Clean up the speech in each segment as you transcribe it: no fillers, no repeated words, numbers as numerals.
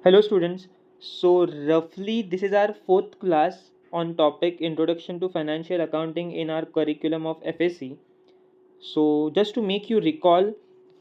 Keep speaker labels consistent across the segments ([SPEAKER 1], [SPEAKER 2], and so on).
[SPEAKER 1] Hello students. So roughly this is our fourth class on topic Introduction to Financial Accounting in our curriculum of FSC. So just to make you recall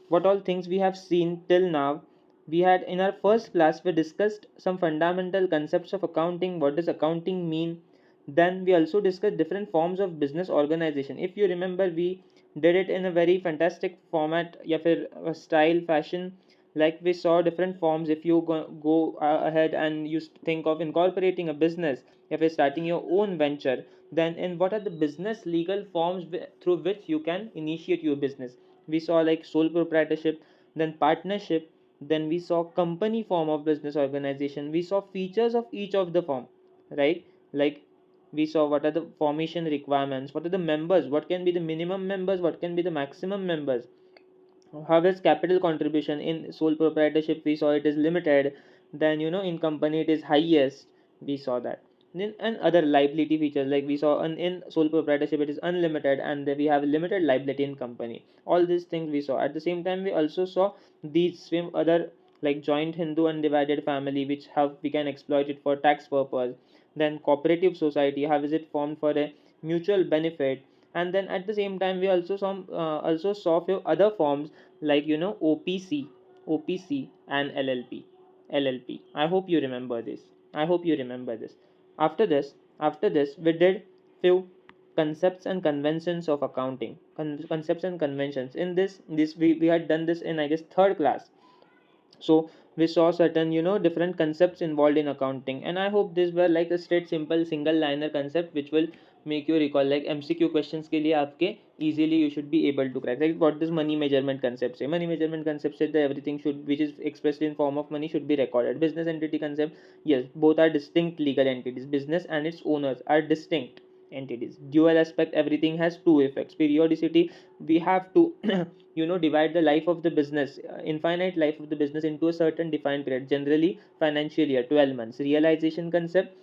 [SPEAKER 1] what all things we have seen till now, we had in our first class we discussed some fundamental concepts of accounting. What does accounting mean? Then we also discussed different forms of business organization. If you remember, we did it in a very fantastic format, या फिर style fashion. Like we saw different forms. If you go ahead and you think of incorporating a business, if you're starting your own venture, then in what are the business legal forms through which you can initiate your business. We saw like sole proprietorship, then partnership, then we saw company form of business organization. We saw features of each of the form, right? Like we saw what are the formation requirements, what are the members, what can be the minimum members, what can be the maximum members. How is capital contribution in sole proprietorship? We saw it is limited. Then in company it is highest. We saw that. Then and other liability features, like we saw in sole proprietorship it is unlimited, and then we have limited liability in company. All these things we saw. At the same time, we also saw these same other, like joint Hindu undivided family, which have we can exploit it for tax purpose. Then cooperative society, how is it formed for a mutual benefit. And then at the same time we also saw few other forms, like OPC and LLP. I hope you remember this. After this we did few concepts and conventions of accounting. Concepts and conventions in this we had done this in, I guess, third class. So we saw certain different concepts involved in accounting, and I hope these were like a straight simple single liner concept which will make you recall, like MCQ questions के लिए आपके easily you should be able to crack. Like what does money measurement concept say? Money measurement concept said that everything should which is expressed in form of money should be recorded. Business entity concept, yes, both are distinct legal entities. Business and its owners are distinct entities. Dual aspect, everything has two effects. Periodicity, we have to divide the life of the business, infinite life of the business, into a certain defined period, generally financial year, 12 months. Realization concept,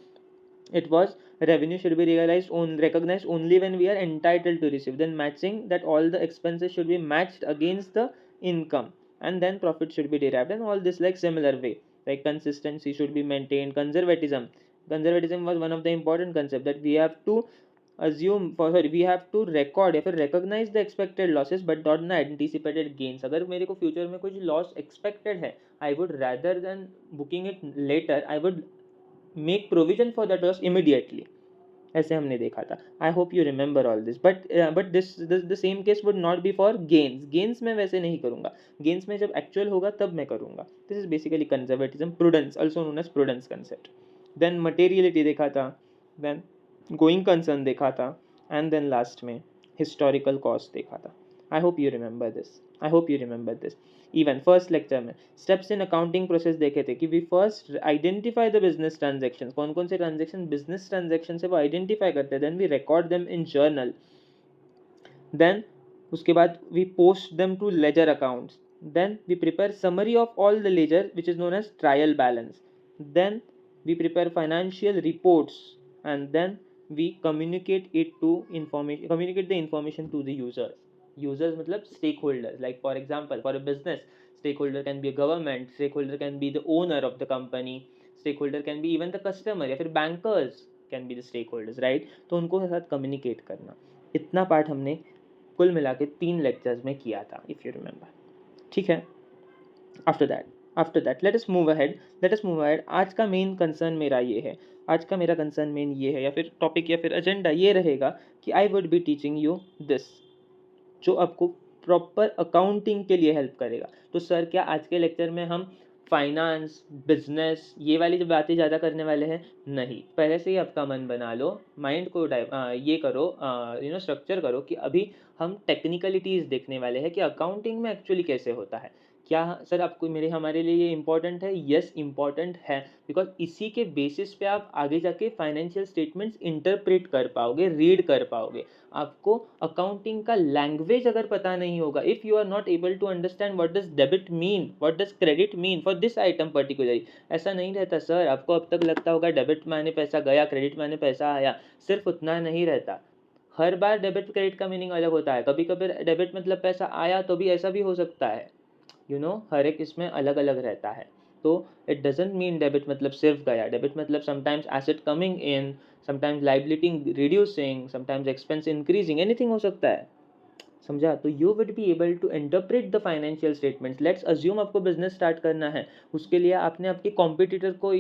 [SPEAKER 1] it was revenue should be recognized only when we are entitled to receive. Then matching, that all the expenses should be matched against the income, and then profit should be derived, and all this like similar way. Like consistency should be maintained. Conservatism was one of the important concept, that we have to we have to record या फिर recognize the expected losses but not the anticipated gains. अगर मेरे को future में कुछ loss expected है, I would rather than booking it later, I would make provision for that loss immediately. ऐसे हमने देखा था. I hope you remember all this. But this the same case would not be for gains मैं वैसे नहीं करूंगा. Gains में जब एक्चुअल होगा तब मैं करूंगा. This is basically conservatism. Prudence, also known as prudence concept. Then materiality देखा था. देन गोइंग कंसर्न देखा था. एंड देन लास्ट में हिस्टोरिकल कॉस्ट देखा था. I hope you remember this. Even first lecture में स्टेप्स इन अकाउंटिंग प्रोसेस देखे थे कि we first identify the business transaction. कौन कौन से ट्रांजेक्शन बिजनेस ट्रांजेक्शन से वो आइडेंटिफाई करते हैं. Then we record them in journal. Then उसके बाद we post them to ledger accounts. Then we prepare summary of all the ledger which is known as trial balance. Then we prepare financial reports, and then we communicate the information to the users मतलब stakeholders. Like for example, for a business, stakeholder can be a government, stakeholder can be the owner of the company, stakeholder can be even the customer, या फिर bankers can be the stakeholders, right? तो उनको साथ communicate करना. इतना part हमने कुल मिला के 3 लेक्चर्स में किया था, इफ यू रिमेंबर. ठीक है. After that let us move ahead. आज का मेन कंसर्न मेरा ये है. या फिर टॉपिक या फिर एजेंडा ये रहेगा कि आई would be teaching you this, जो आपको प्रॉपर अकाउंटिंग के लिए हेल्प करेगा. तो सर क्या आज के लेक्चर में हम फाइनेंस, बिजनेस, ये वाली जो बातें ज़्यादा करने वाले हैं? नहीं. पहले से ही आपका मन बना लो, माइंड को ये करो, स्ट्रक्चर करो कि अभी हम टेक्निकलिटीज़ देखने वाले हैं कि अकाउंटिंग में एक्चुअली कैसे होता है. क्या सर आपको हमारे लिए ये इंपॉर्टेंट है? यस, इंपॉर्टेंट है. बिकॉज इसी के बेसिस पे आप आगे जाके फाइनेंशियल स्टेटमेंट्स इंटरप्रेट कर पाओगे, रीड कर पाओगे. आपको अकाउंटिंग का लैंग्वेज अगर पता नहीं होगा, if you are not able to understand what does debit mean, what does credit mean for this item particularly. ऐसा नहीं रहता सर. आपको अब तक लगता होगा डेबिट माने पैसा गया, क्रेडिट माने पैसा आया. सिर्फ उतना नहीं रहता. हर बार डेबिट क्रेडिट का मीनिंग अलग होता है. कभी कभी डेबिट मतलब पैसा आया तो भी ऐसा भी हो सकता है. हर एक इसमें अलग अलग रहता है. तो इट डजेंट मीन डेबिट मतलब सिर्फ गया, डेबिट मतलब sometimes asset coming in, sometimes liability reducing, sometimes expense increasing, anything हो सकता है, समझा। तो you would be able to interpret the financial statements. Let's assume आपको बिजनेस स्टार्ट करना है, उसके लिए आपने आपके कॉम्पिटिटर को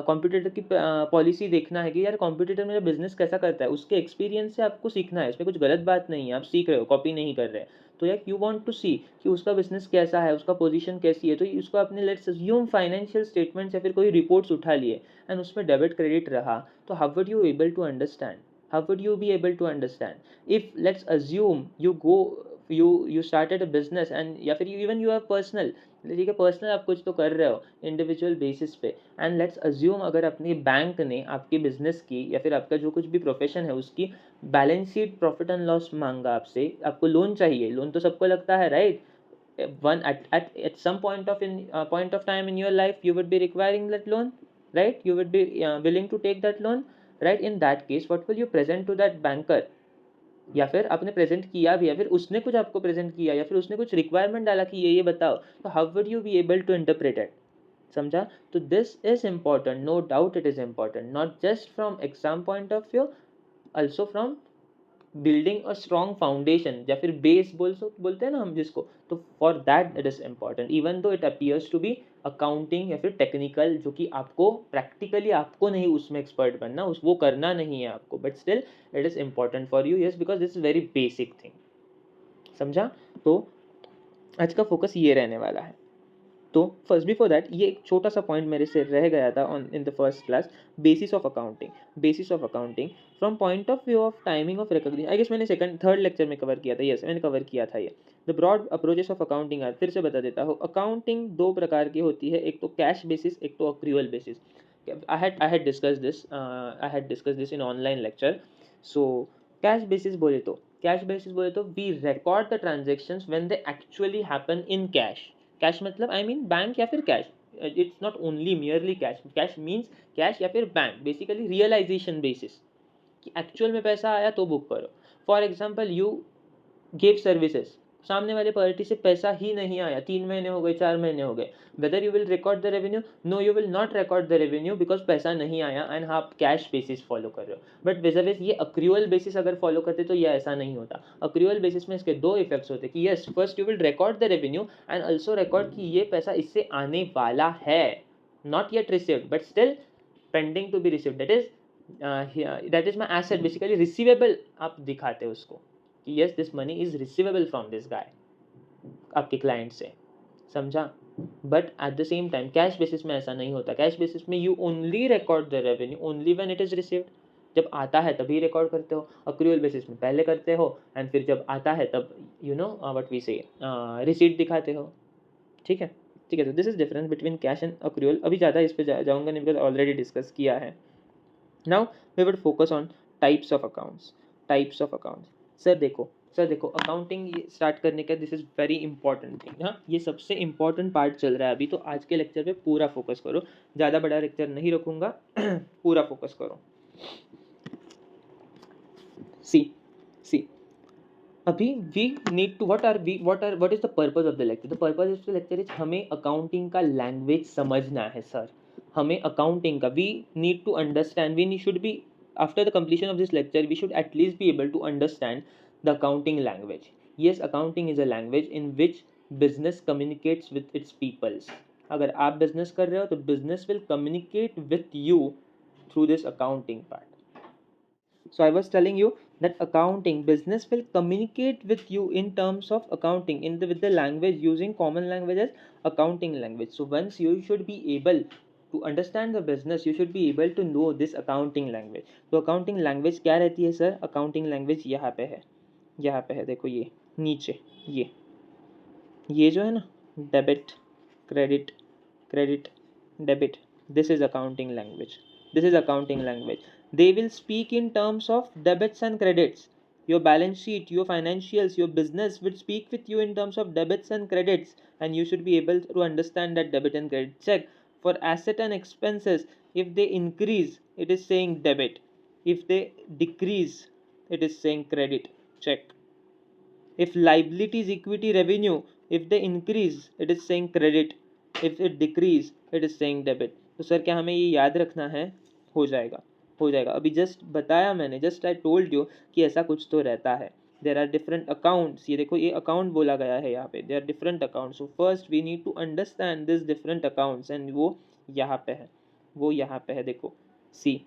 [SPEAKER 1] कॉम्पिटिटर की पॉलिसी देखना है कि यार कॉम्पिटिटर मेरा बिजनेस कैसा करता है, उसके एक्सपीरियंस से आपको सीखना है, इसमें कुछ गलत बात नहीं है, आप सीख रहे हो, कॉपी नहीं कर रहे। तो यार यू वांट टू सी कि उसका बिजनेस कैसा है, उसका पोजीशन कैसी है, तो उसको आपने लेट्स अज्यूम फाइनेंशियल स्टेटमेंट्स या फिर कोई रिपोर्ट्स उठा लिए एंड उसमें डेबिट क्रेडिट रहा, तो how would you able to understand, how would you be able to understand if let's assume you started a business and या फिर even you are personal, ठीक है, पर्सनल आप कुछ तो कर रहे हो इंडिविजुअल बेसिस पे, एंड लेट्स अज्यूम अगर अपनी बैंक ने आपके बिजनेस की या फिर आपका जो कुछ भी प्रोफेशन है उसकी balance sheet profit and loss मांगा आपसे, आपको लोन चाहिए, लोन तो सबको लगता है right, one at some point of time in your life you would be requiring that loan, right, you would be willing to take that loan, right, in that case what will you present to that banker, या फिर आपने present किया भी या फिर उसने कुछ आपको प्रेजेंट किया या फिर उसने कुछ रिक्वायरमेंट डाला कि ये बताओ, तो how would you be able to interpret it, समझा। तो this is important, no doubt it is important, not just from exam point of view, also from building a strong foundation या फिर बेस बोलते हैं ना हम जिसको, तो for that it is important even though it appears to be accounting या फिर टेक्निकल, जो कि आपको प्रैक्टिकली आपको नहीं उसमें एक्सपर्ट बनना, उस वो करना नहीं है आपको, but still it is important for you, yes, because this is very basic thing, समझा। तो आज का फोकस ये रहने वाला है। तो फर्स्ट बिफोर दैट ये एक छोटा सा पॉइंट मेरे से रह गया था on in the first class, basis of accounting, basis of accounting from point of view of timing of recognition, I guess मैंने सेकंड थर्ड लेक्चर में कवर किया था, यस मैंने कवर किया था ये, the broad approaches of accounting are, फिर से बता देता हूँ, अकाउंटिंग दो प्रकार की होती है, एक तो कैश बेसिस, एक तो accrual basis. I had discussed this in online lecture. So cash basis बोले तो we record the transactions when they actually happen in cash. Cash मतलब आई मीन बैंक या फिर cash, it's not only merely cash, cash means cash या फिर bank, basically realisation basis कि actual में पैसा आया तो बुक करो। For example you give services, सामने वाले पार्टी से पैसा ही नहीं आया, 3 महीने हो गए, 4 महीने हो गए, whether you will record the revenue, no you will not record the revenue because पैसा नहीं आया एंड आप कैश बेसिस फॉलो कर रहे हो। बट वेजरवेज ये अक्रूअल बेसिस अगर फॉलो करते तो ये ऐसा नहीं होता। अक्रूअल बेसिस में इसके दो इफेक्ट्स होते कि yes first you will record the revenue and also record कि ये पैसा इससे आने वाला है, not yet received but still pending to be received, that is my asset, basically receivable आप दिखाते हो उसको कि yes this money is receivable from this guy, आपके क्लाइंट से, समझा। But at the same time cash basis में ऐसा नहीं होता, कैश बेसिस में you only record the revenue only when it is received, जब आता है तभी रिकॉर्ड करते हो, अक्रूअल बेसिस में पहले करते हो एंड फिर जब आता है तब यू नो व्हाट वी से रिसीट दिखाते हो, ठीक है, ठीक है। तो this is difference between cash and accrual, अभी ज़्यादा इस पर जाऊँगा नहीं बिकॉज ऑलरेडी डिस्कस किया है। Now we would focus on types of accounts, types of accounts. Sir देखो अकाउंटिंग स्टार्ट करने का this is very important thing, हाँ ये सबसे इंपॉर्टेंट पार्ट चल रहा है अभी, तो आज के लेक्चर पे पूरा फोकस करो, ज़्यादा बड़ा लेक्चर नहीं रखूँगा पूरा फोकस करो। सी अभी we need to what is the purpose of the lecture, the purpose of the lecture is हमें अकाउंटिंग का लैंग्वेज समझना है सर, हमें अकाउंटिंग का we need to understand, we should be after the completion of this lecture we should at least be able to understand the accounting language. Yes, accounting is a language in which business communicates with its peoples. अगर आप business कर रहे हो तो business will communicate with you through this accounting part. So I was telling you that accounting business will communicate with you in terms of accounting with the language, using common language as accounting language. So once you should be able to understand the business, you should be able to know this accounting language. तो accounting language क्या रहती है sir? accounting language यहाँ पे है देखो, ये नीचे ये जो है ना, debit credit credit debit, this is accounting language, this is accounting language. They will speak in terms of debits and credits. Your balance sheet, your financials, your business will speak with you in terms of debits and credits, and you should be able to understand that debit and credit. Check for asset and expenses, if they increase it is saying debit, if they decrease it is saying credit. Check. If liabilities equity revenue, if they increase it is saying credit, if it decrease it is saying debit. तो sir क्या हमें ये याद रखना है? हो जाएगा, हो जाएगा। अभी जस्ट बताया मैंने, जस्ट आई टोल्ड यू कि ऐसा कुछ तो रहता है। देर आर डिफरेंट अकाउंट्स, ये देखो ये अकाउंट बोला गया है यहाँ पे, there are different accounts. So first we need to understand this different accounts, and वो यहाँ पे है, वो यहाँ पे है, देखो see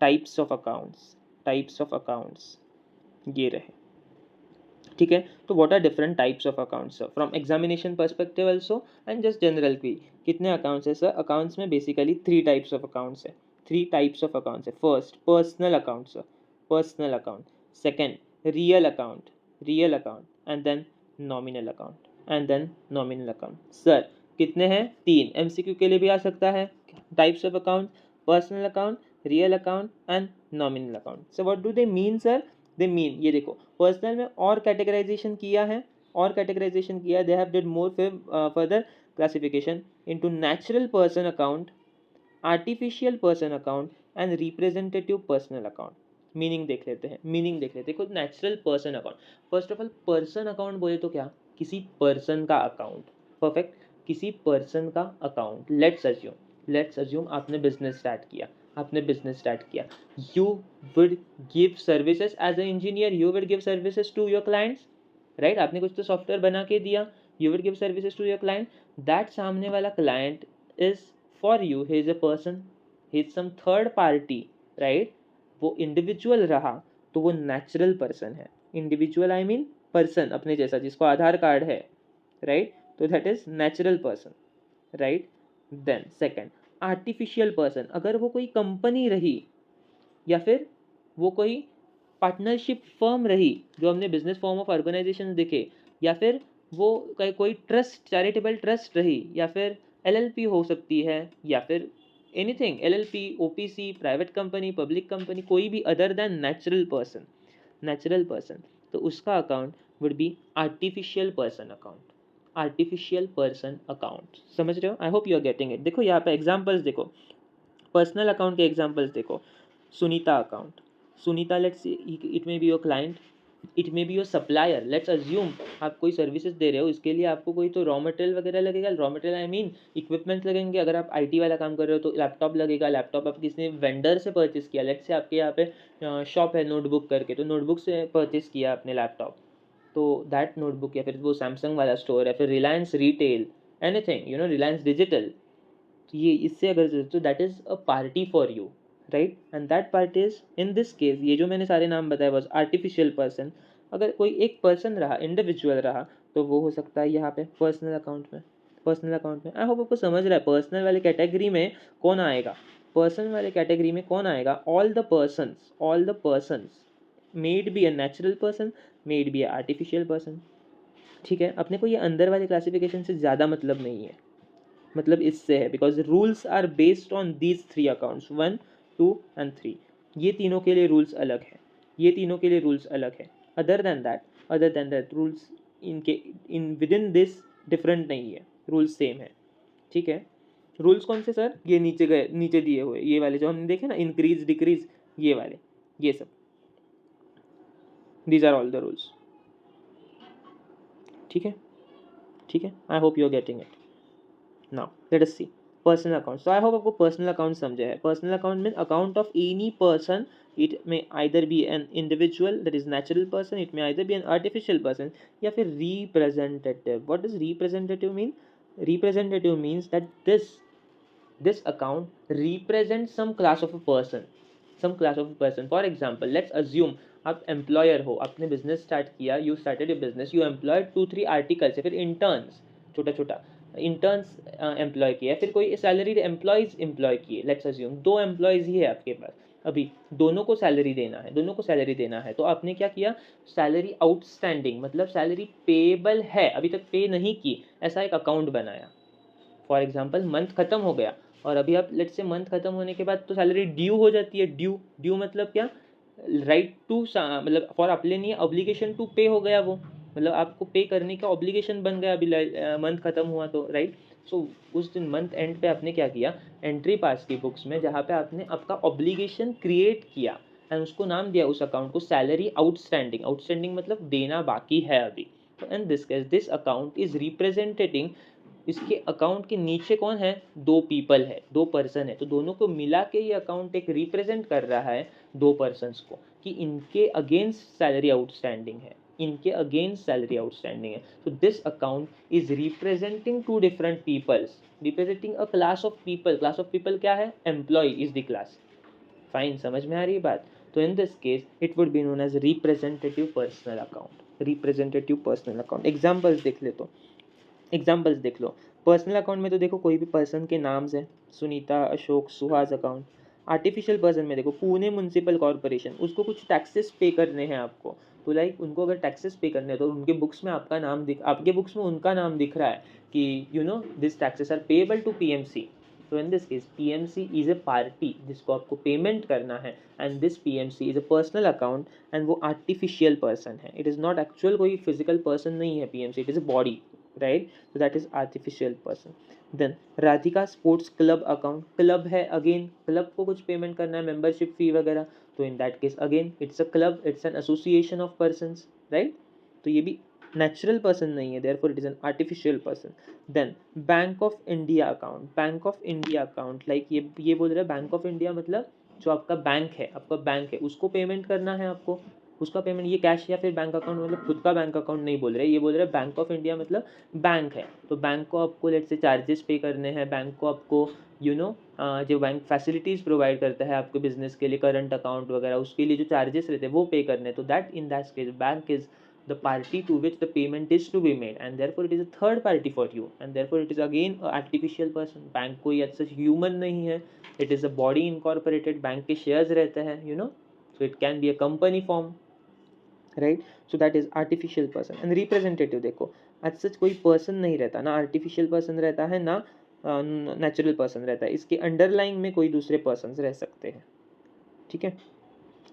[SPEAKER 1] types of accounts, types of accounts ये रहे, ठीक है। तो what are different types of accounts sir from examination perspective also and just general क्वी? कितने अकाउंट्स है सर? अकाउंट्स में बेसिकली 3 टाइप्स ऑफ अकाउंट्स है, 3 टाइप्स ऑफ अकाउंट्स है। First personal account sir, personal account. Second real account, real account. And then nominal account, and then nominal account. Sir कितने हैं? 3। MCQ के लिए भी आ सकता है। Types of account, personal account, real account and nominal account. So what do they mean sir? They mean, ये देखो personal में और कैटेगराइजेशन किया है, और कैटेगराइजेशन किया है। They have did more further classification into natural person account, artificial person account and representative personal account. Meaning देख लेते हैं, मीनिंग देख लेते हैं। देखो natural person account, first of all person account बोले तो क्या? किसी पर्सन का अकाउंट। परफेक्ट, किसी पर्सन का अकाउंट। लेट्स अज्यूम आपने बिजनेस स्टार्ट किया, आपने बिजनेस स्टार्ट किया। You would give services as a engineer, you would give services to your clients, right? आपने कुछ तो सॉफ्टवेयर बना के दिया, you would give services to your client. That सामने वाला client is for you, he is a person, he is some third party, right? वो individual रहा तो वो नेचुरल पर्सन है। इंडिविजुअल आई मीन पर्सन अपने जैसा, जिसको आधार कार्ड है, राइट? तो that is natural person, right? Then second artificial person, अगर वो कोई कंपनी रही या फिर वो कोई पार्टनरशिप फर्म रही, जो हमने बिजनेस फॉर्म ऑफ ऑर्गेनाइजेशन देखे, या फिर वो कोई ट्रस्ट, चैरिटेबल ट्रस्ट रही, या फिर एलएलपी हो सकती है, या फिर anything, LLP, OPC, private company, public company, कोई भी other than natural person, natural person, तो उसका account would be artificial person account, artificial person account. समझ रहे हो? I hope you are getting it. देखो यहाँ पे एग्जांपल्स देखो, पर्सनल अकाउंट के एग्जांपल्स देखो। Sunita account, Sunita let's it may be your client, it may be your supplier. Let's assume आप कोई सर्विसेज दे रहे हो, इसके लिए आपको कोई तो रॉ मटेरियल वगैरह लगेगा, raw material I mean equipment लगेंगे। अगर आप आईटी वाला काम कर रहे हो तो लैपटॉप लगेगा, लैपटॉप आप किसी वेंडर से परचेस किया, लेट्स से आपके यहाँ पे शॉप है नोटबुक करके, तो नोटबुक से परचेस किया आपने लैपटॉप, तो दैट नोटबुक, या फिर वो सैमसंग वाला स्टोर है, फिर Reliance retail, anything you know, Reliance digital, तो ये इससे अगर, तो that is a party for you, right? And that party is in this case, ये जो मैंने सारे नाम बताए वॉज आर्टिफिशियल पर्सन। अगर कोई एक पर्सन रहा, इंडिविजुअल रहा, तो वो हो सकता है यहाँ पे पर्सनल अकाउंट में, पर्सनल अकाउंट में। आई होप आपको समझ रहा है पर्सनल वाले कैटेगरी में कौन आएगा, पर्सन वाले कैटेगरी में कौन आएगा? All the persons, all the persons, made be a natural person, made B a artificial person, ठीक है? अपने को ये अंदर वाले क्लासिफिकेशन से ज़्यादा मतलब नहीं है, मतलब इससे है, because rules are based on these 3 accounts, 1, 2 and 3। ये तीनों के लिए रूल्स अलग है, ये तीनों के लिए रूल्स अलग है। अदर देन दैट रूल्स इनके in with in this different नहीं है, रूल्स सेम है, ठीक है? रूल्स कौन से सर? ये नीचे गए, नीचे दिए हुए ये वाले जो हमने देखे ना, इंक्रीज डिक्रीज, ये वाले, ये सब, these are all the rules, ठीक है? ठीक है, I hope you are getting it. Now let us see personal account. So I hope आपको personal account समझा है। Personal account means account of any person. It may either be an individual, that is natural person. It may either be an artificial person, या फिर representative. What does representative mean? Representative means that this account represents some class of a person, some class of a person. For example, let's assume आप employer हो, आपने business start किया, you started your business, you employed 2-3 articles, या फिर interns, छोटा छोटा interns employ किया, फिर कोई सैलरीड एम्प्लॉयज़ एम्प्लॉय किए। लेट्स अज्यूम 2 एम्प्लॉयज़ ही है आपके पास, अभी दोनों को सैलरी देना है, दोनों को सैलरी देना है, तो आपने क्या किया? सैलरी आउटस्टैंडिंग, मतलब सैलरी पेएबल है, अभी तक पे नहीं की, ऐसा एक अकाउंट बनाया। फॉर एग्जाम्पल मंथ खत्म हो गया, और अभी आप लेट्स से मंथ खत्म होने के बाद तो सैलरी ड्यू हो जाती है। ड्यू मतलब क्या? राइट टू, मतलब फॉर अपने नहीं, ऑब्लिगेशन टू पे हो गया वो, मतलब आपको पे करने का ऑब्लिगेशन बन गया अभी मंथ खत्म हुआ तो, राइट? सो उस दिन मंथ एंड पे आपने क्या किया? एंट्री पास की बुक्स में, जहाँ पे आपने आपका ऑब्लिगेशन क्रिएट किया एंड उसको नाम दिया उस अकाउंट को सैलरी आउटस्टैंडिंग। आउटस्टैंडिंग मतलब देना बाकी है अभी। तो in this case this account is representing इसके अकाउंट के नीचे कौन है, 2 पीपल है, 2 पर्सन है, तो दोनों को मिला के ये अकाउंट एक रिप्रेजेंट कर रहा है 2 पर्सन्स को, कि इनके अगेंस्ट सैलरी आउटस्टैंडिंग है, इनके अगेंस्ट सैलरी आउटस्टैंडिंग है. So this account is representing two different peoples, representing a class of people. Class of people क्या है, employee is the class. Fine, समझ में आ रही है बात. तो in this case it would be known as representative personal account. Representative personal account examples देख ले, तो एग्जाम्पल्स देख लो. पर्सनल अकाउंट में तो देखो कोई भी पर्सन के नाम्स है, Sunita, Ashok, Suhas account. Artificial person में देखो पुणे म्यूनसिपल कॉर्पोरेशन, उसको कुछ टैक्सेस पे करने हैं आपको, तो लाइक उनको अगर टैक्सेस पे करने हैं तो उनके बुक्स में आपका नाम दिख, आपके बुक्स में उनका नाम दिख रहा है कि you know this taxes are payable to PMC. तो in this case PMC is a party जिसको आपको पेमेंट करना है, and this PMC is a personal account, and वो आर्टिफिशियल पर्सन है. इट इज़ नॉट एक्चुअल कोई फिजिकल पर्सन नहीं है PMC, it is a body, right. So that is artificial person. Then Radhika sports club account, club है, again club को कुछ payment करना है, मेंबरशिप फी वगैरह, तो in that case again it's a club, it's an association of persons, right. तो ये भी नेचुरल पर्सन नहीं है, therefore it is an artificial person. Then bank of India account, bank of India account like ये बोल रहा है bank of India मतलब जो आपका बैंक है, आपका बैंक है उसको पेमेंट करना है आपको, उसका पेमेंट, ये कैश या फिर बैंक अकाउंट मतलब खुद का बैंक अकाउंट नहीं बोल रहे, ये बोल रहे हैं बैंक ऑफ इंडिया मतलब बैंक है, तो बैंक को आपको लेट से चार्जेस पे करने हैं, बैंक को आपको जो बैंक फैसिलिटीज़ प्रोवाइड करता है आपके बिजनेस के लिए, करंट अकाउंट वगैरह, उसके लिए जो चार्जेस रहते हैं वो पे करने हैं. तो that in that case bank is the party to which the payment is to be made, and therefore it is a third party for you, and therefore it is again a artificial person. Bank कोई ऐसा human नहीं है, it is a body incorporated, bank के shares रहते हैं, so it can be a company form, right. So that is artificial person. And representative देखो आज सच कोई पर्सन नहीं रहता, ना आर्टिफिशियल पर्सन रहता है ना नेचुरल पर्सन रहता है, इसके अंडरलाइंग में कोई दूसरे पर्सन रह सकते हैं, ठीक है.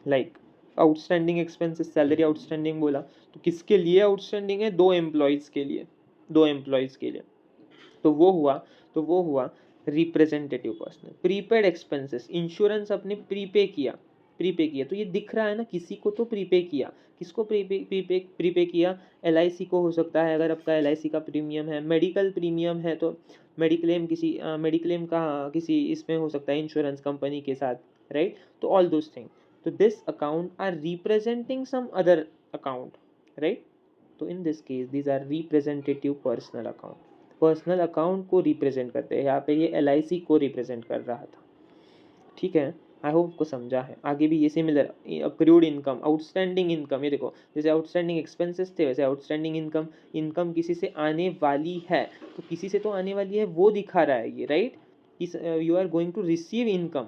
[SPEAKER 1] Like outstanding expenses, salary outstanding बोला, तो किसके लिए आउटस्टैंडिंग है, 2 एम्प्लॉयज़ के लिए, 2 एम्प्लॉयज़ के लिए. तो वो हुआ representative person. Prepaid expenses, insurance अपने प्रीपे किया, तो ये दिख रहा है ना, किसी को तो प्रीपे किया, किसको प्रीपे किया, एलआईसी को हो सकता है, अगर आपका एलआईसी का प्रीमियम है, मेडिकल प्रीमियम है तो मेडिक्लेम का किसी इसमें हो सकता है इंश्योरेंस कंपनी के साथ, राइट. तो ऑल दोज थिंग, तो this account are representing some other account, right. तो in this case these are representative personal account. Personal account को रिप्रेजेंट करते हैं, यहाँ पे ये एलआईसी को रिप्रेजेंट कर रहा था, ठीक है. आई होप को समझा है. आगे भी ये similar accrued income, outstanding income, ये देखो जैसे आउटस्टैंडिंग एक्सपेंसेस थे वैसे आउटस्टैंडिंग इनकम, इनकम किसी से आने वाली है, तो किसी से तो आने वाली है वो दिखा रहा है ये, right. You are going to receive income,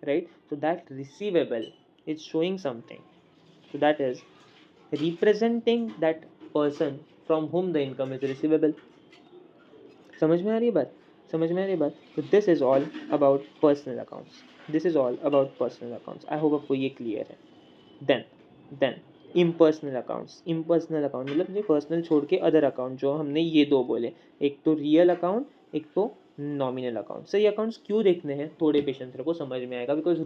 [SPEAKER 1] right. तो that receivable is showing something, so that is representing that person from whom the income is receivable. समझ में आ रही है बात, समझ में आ रही है बात. तो this is all about personal accounts, this is all about personal accounts. I hope आपको ये क्लियर है. Then impersonal accounts, impersonal account मतलब जो पर्सनल छोड़ के अदर अकाउंट, जो हमने ये 2 बोले, एक तो रियल अकाउंट, एक तो नॉमिनल अकाउंट. सही अकाउंट्स क्यों देखने हैं, थोड़े पेशेंस रखो समझ में आएगा. बिकॉज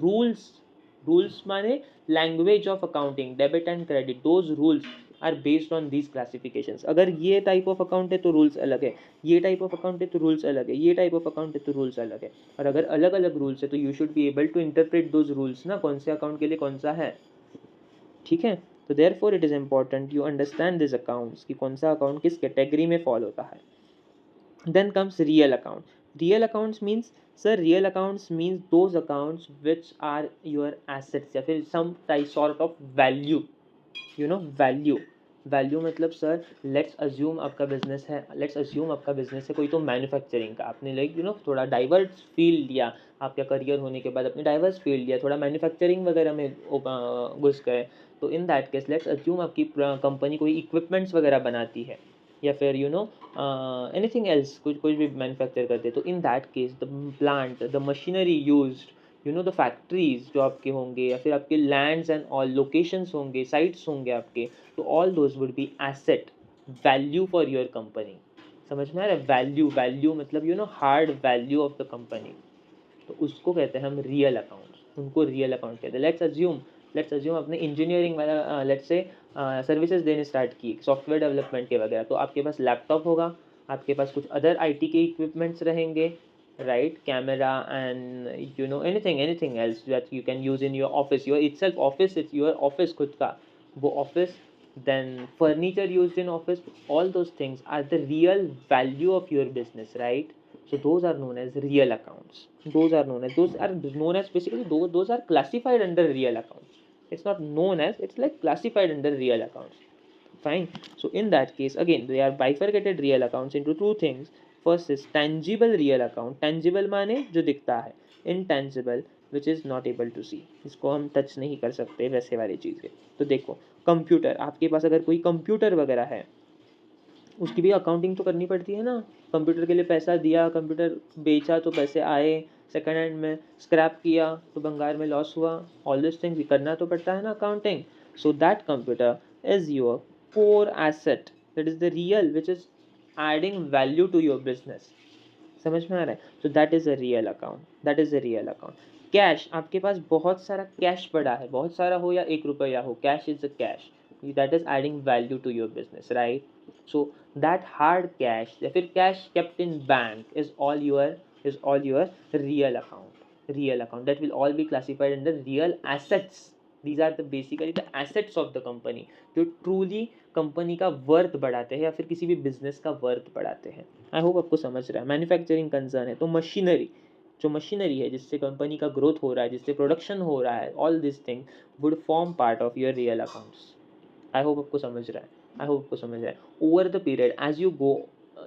[SPEAKER 1] रूल्स माने language of accounting, debit and credit, those rules are based on these classifications. अगर ये टाइप ऑफ अकाउंट है तो रूल्स अलग है, ये टाइप ऑफ अकाउंट है तो रूल्स अलग है, ये टाइप ऑफ अकाउंट है तो रूल्स अलग है. और अगर अलग अलग रूल्स है तो you should be able to interpret those rules ना, कौन से अकाउंट के लिए कौन सा है, ठीक है. तो therefore it is important you understand this accounts कि कौन सा अकाउंट किस कैटेगरी में फॉल होता है. Then comes real account. Real accounts means, sir, real accounts means those accounts which are your assets या फिर some type sort of value, value मतलब सर लेट्स अज्यूम आपका बिजनेस है, कोई तो मैन्युफैक्चरिंग का, आपने लाइक थोड़ा डाइवर्स फील्ड लिया, आपका करियर होने के बाद अपने डाइवर्स फील्ड लिया, थोड़ा मैन्युफैक्चरिंग वगैरह में घुस गए. तो in that case let's assume आपकी कंपनी कोई इक्विपमेंट्स वगैरह बनाती है, या फिर एनीथिंग एल्स, कुछ भी मैन्युफैक्चर करते हैं. तो in that case the plant, the machinery used, the factories जो आपके होंगे, या फिर आपके लैंड्स एंड ऑल लोकेशंस होंगे, साइट्स होंगे आपके, तो all those would be asset, value for your company. समझ में आ रहा है, वैल्यू मतलब hard value of the company. तो उसको कहते हैं हम रियल अकाउंट्स, उनको रियल अकाउंट कहते हैं. लेट्स अज्यूम अपने इंजीनियरिंग वाला लेट्स से सर्विसेज देने स्टार्ट की, सॉफ्टवेयर डेवलपमेंट के वगैरह, तो आपके पास लैपटॉप होगा, आपके पास कुछ अदर आईटी के इक्विपमेंट्स रहेंगे, right, camera and you know anything else that you can use in your office, your itself office, it's your office खुद का वो office, then furniture used in office, all those things are the real value of your business, right? So those are known as real accounts. Those are known as basically those are classified under real accounts. It's not known as, it's like classified under real accounts. Fine. So in that case, again, they are bifurcated real accounts into two things. First is tangible real account. Tangible माने जो दिखता है, intangible which is not able to see, इसको हम touch नहीं कर सकते वैसे वाली चीज़ें. तो देखो, कंप्यूटर, आपके पास अगर कोई कंप्यूटर वगैरह है, उसकी भी अकाउंटिंग तो करनी पड़ती है ना. कंप्यूटर के लिए पैसा दिया, कंप्यूटर बेचा तो पैसे आए, सेकंड हैंड में स्क्रैप किया तो भंगार में लॉस हुआ, ऑल दिस थिंग्स करना तो पड़ता है ना accounting. So that computer is your core asset, that is the real which is adding value to your business. समझ में आ रहा है? So that is a real account, that is a real account. Cash, आपके पास बहुत सारा cash पड़ा है, बहुत सारा हो या 1 रुपया हो, cash is a cash, that is adding value to your business, right? So that hard cash या फिर cash kept in bank is all your real account, real account that will all be classified under real assets. These are the basically the assets of the company, जो truly company का worth बढ़ाते हैं या फिर किसी भी business का worth बढ़ाते हैं. आई होप आपको समझ रहा है. मैन्युफैक्चरिंग कंसर्न है तो मशीनरी, जो मशीनरी है जिससे कंपनी का ग्रोथ हो रहा है, जिससे प्रोडक्शन हो रहा है, all this thing would form part of your real accounts. I hope आपको समझ रहा है. आई होप आपको समझ रहा है. Over the period as you go,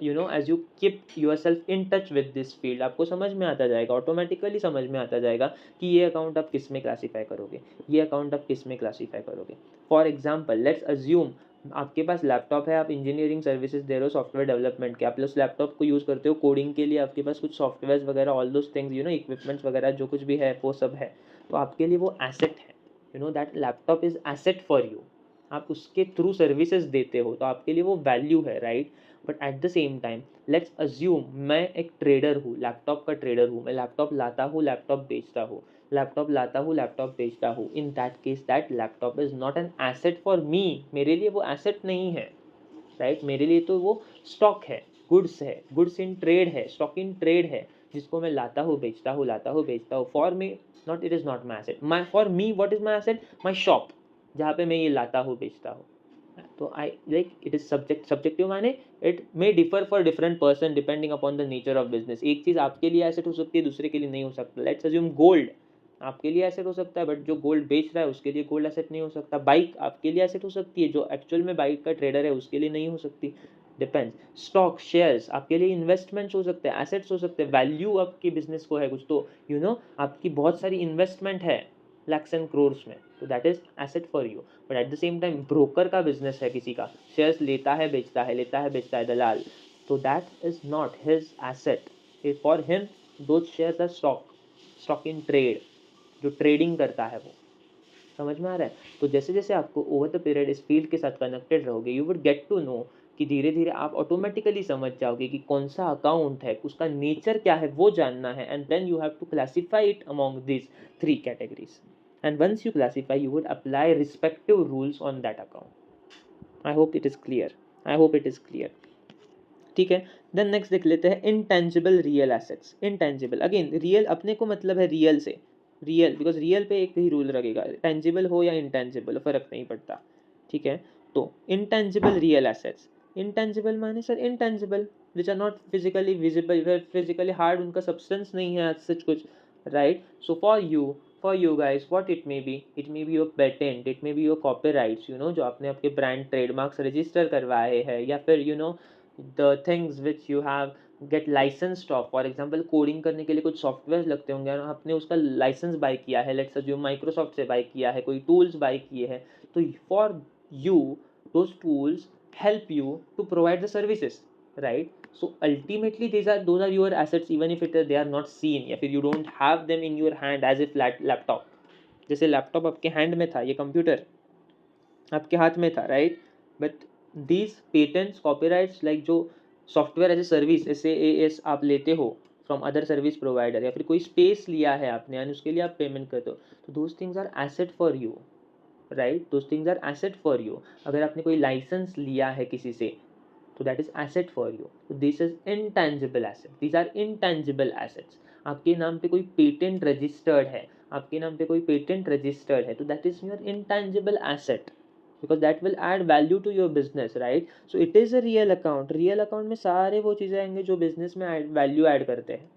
[SPEAKER 1] as you keep yourself in touch with this field, आपको समझ में आता जाएगा, ऑटोमेटिकली समझ में आता जाएगा कि ये अकाउंट आप किस में क्लासीफाई करोगे, ये अकाउंट आप किस में क्लासीफाई करोगे. फॉर एग्जाम्पल लेट्स अज्यूम आपके पास लैपटॉप है, आप इंजीनियरिंग सर्विसेज दे रहे हो सॉफ्टवेयर डेवलपमेंट के, आप उस लैपटॉप को यूज़ करते हो कोडिंग के लिए, आपके पास कुछ सॉफ्टवेयर वगैरह, ऑल दोस थिंग्स, इक्विपमेंट्स वगैरह जो कुछ भी है वो सब है, तो आपके लिए वो एसेट है. That laptop is asset for you. आप उसके थ्रू सर्विसेज देते हो तो आपके लिए वो वैल्यू है, right? But at the same time let's assume मैं एक ट्रेडर हूँ, लैपटॉप का ट्रेडर हूँ, मैं लैपटॉप लाता हूँ, लैपटॉप बेचता हूँ, लैपटॉप लाता हूँ, लैपटॉप बेचता हूँ. इन that case that laptop is not an asset for me. मेरे लिए वो एसेट नहीं है, राइट? मेरे लिए तो वो स्टॉक है, गुड्स है, गुड्स इन ट्रेड है, स्टॉक इन ट्रेड है, जिसको मैं लाता हूँ, बेचता हूँ, लाता हूँ, बेचता हूँ. For me not, it is not my asset. My for me what is my asset? My shop, जहाँ पे मैं ये लाता हूँ, बेचता हूँ. तो I like it is subjective, माने it may differ for different person depending upon the nature of business. एक चीज़ आपके लिए एसेट हो सकती है, दूसरे के लिए नहीं हो सकता. लेट्स अज्यूम गोल्ड आपके लिए एसेट हो सकता है, बट जो गोल्ड बेच रहा है उसके लिए गोल्ड एसेट नहीं हो सकता. बाइक आपके लिए एसेट हो सकती है, जो एक्चुअल में बाइक का ट्रेडर है उसके लिए नहीं हो सकती. डिपेंड्स. स्टॉक शेयर्स आपके लिए इन्वेस्टमेंट्स हो सकते हैं, एसेट्स हो सकते हैं, वैल्यू आपके बिजनेस को है कुछ, तो आपकी बहुत सारी इन्वेस्टमेंट है लैक्स एंड क्रोर्स में, तो that is asset for you. But at the same time broker का बिजनेस है, किसी का शेयर्स लेता है, बेचता है, लेता है, बेचता है, दलाल, तो that is not his asset. For him those shares are stock, stock in trade, जो ट्रेडिंग करता है वो. समझ में आ रहा है? तो जैसे जैसे आपको ओवर द पीरियड इस फील्ड के साथ कनेक्टेड रहोगे, you would get to know कि धीरे धीरे आप ऑटोमेटिकली समझ जाओगे कि कौन सा अकाउंट है, उसका नेचर क्या है, वो जानना है. And then you have to classify it among this 3 categories. And once you classify, you would apply respective rules on that account. I hope it is clear. I hope it is clear. ठीक है. Then next देख लेते हैं intangible real assets. Intangible again real अपने को मतलब है real से, रियल बिकॉज रियल पे एक ही रूल लगेगा, टेंजिबल हो या इंटेंजिबल फर्क नहीं पड़ता. ठीक है. तो इंटेंजिबल रियल एसेट्स, इंटेंजिबल माने sir intangible which are not physically visible, physically hard, उनका सब्सटेंस नहीं है सच कुछ, right? So for you guys what it may be your patent, it may be your copyrights, जो आपने आपके brand trademarks register करवाए हैं, या फिर the things which you have get licensed of. For example coding करने के लिए कुछ सॉफ्टवेयर लगते होंगे, आपने उसका लाइसेंस बाय किया है, लेट्स अज्यूम माइक्रोसॉफ्ट से बाय किया है, कोई टूल्स बाय किए हैं, तो for you those tools help you to provide the services, right? So ultimately those are your assets, even if they are not seen, या फिर you don't have them in your hand as if laptop. जैसे laptop आपके hand में था, ये computer आपके हाथ में था, right? But these patents copyrights like जो software as a service SaaS आप लेते हो फ्रॉम अदर सर्विस प्रोवाइडर, या फिर कोई स्पेस लिया है आपने एंड उसके लिए आप पेमेंट करते हो, तो those things are asset for you, right? Those things are asset for you. अगर आपने कोई लाइसेंस लिया है किसी से, So that is asset for you. So this is intangible asset. These are intangible assets. आपके नाम पे कोई पेटेंट रजिस्टर्ड है, आपके नाम पे कोई पेटेंट रजिस्टर्ड है, तो that is your intangible asset, because that will add value to your business, right? So it is a real account. real account में सारे वो चीज़ें आएंगे जो business में वैल्यू ऐड करते हैं.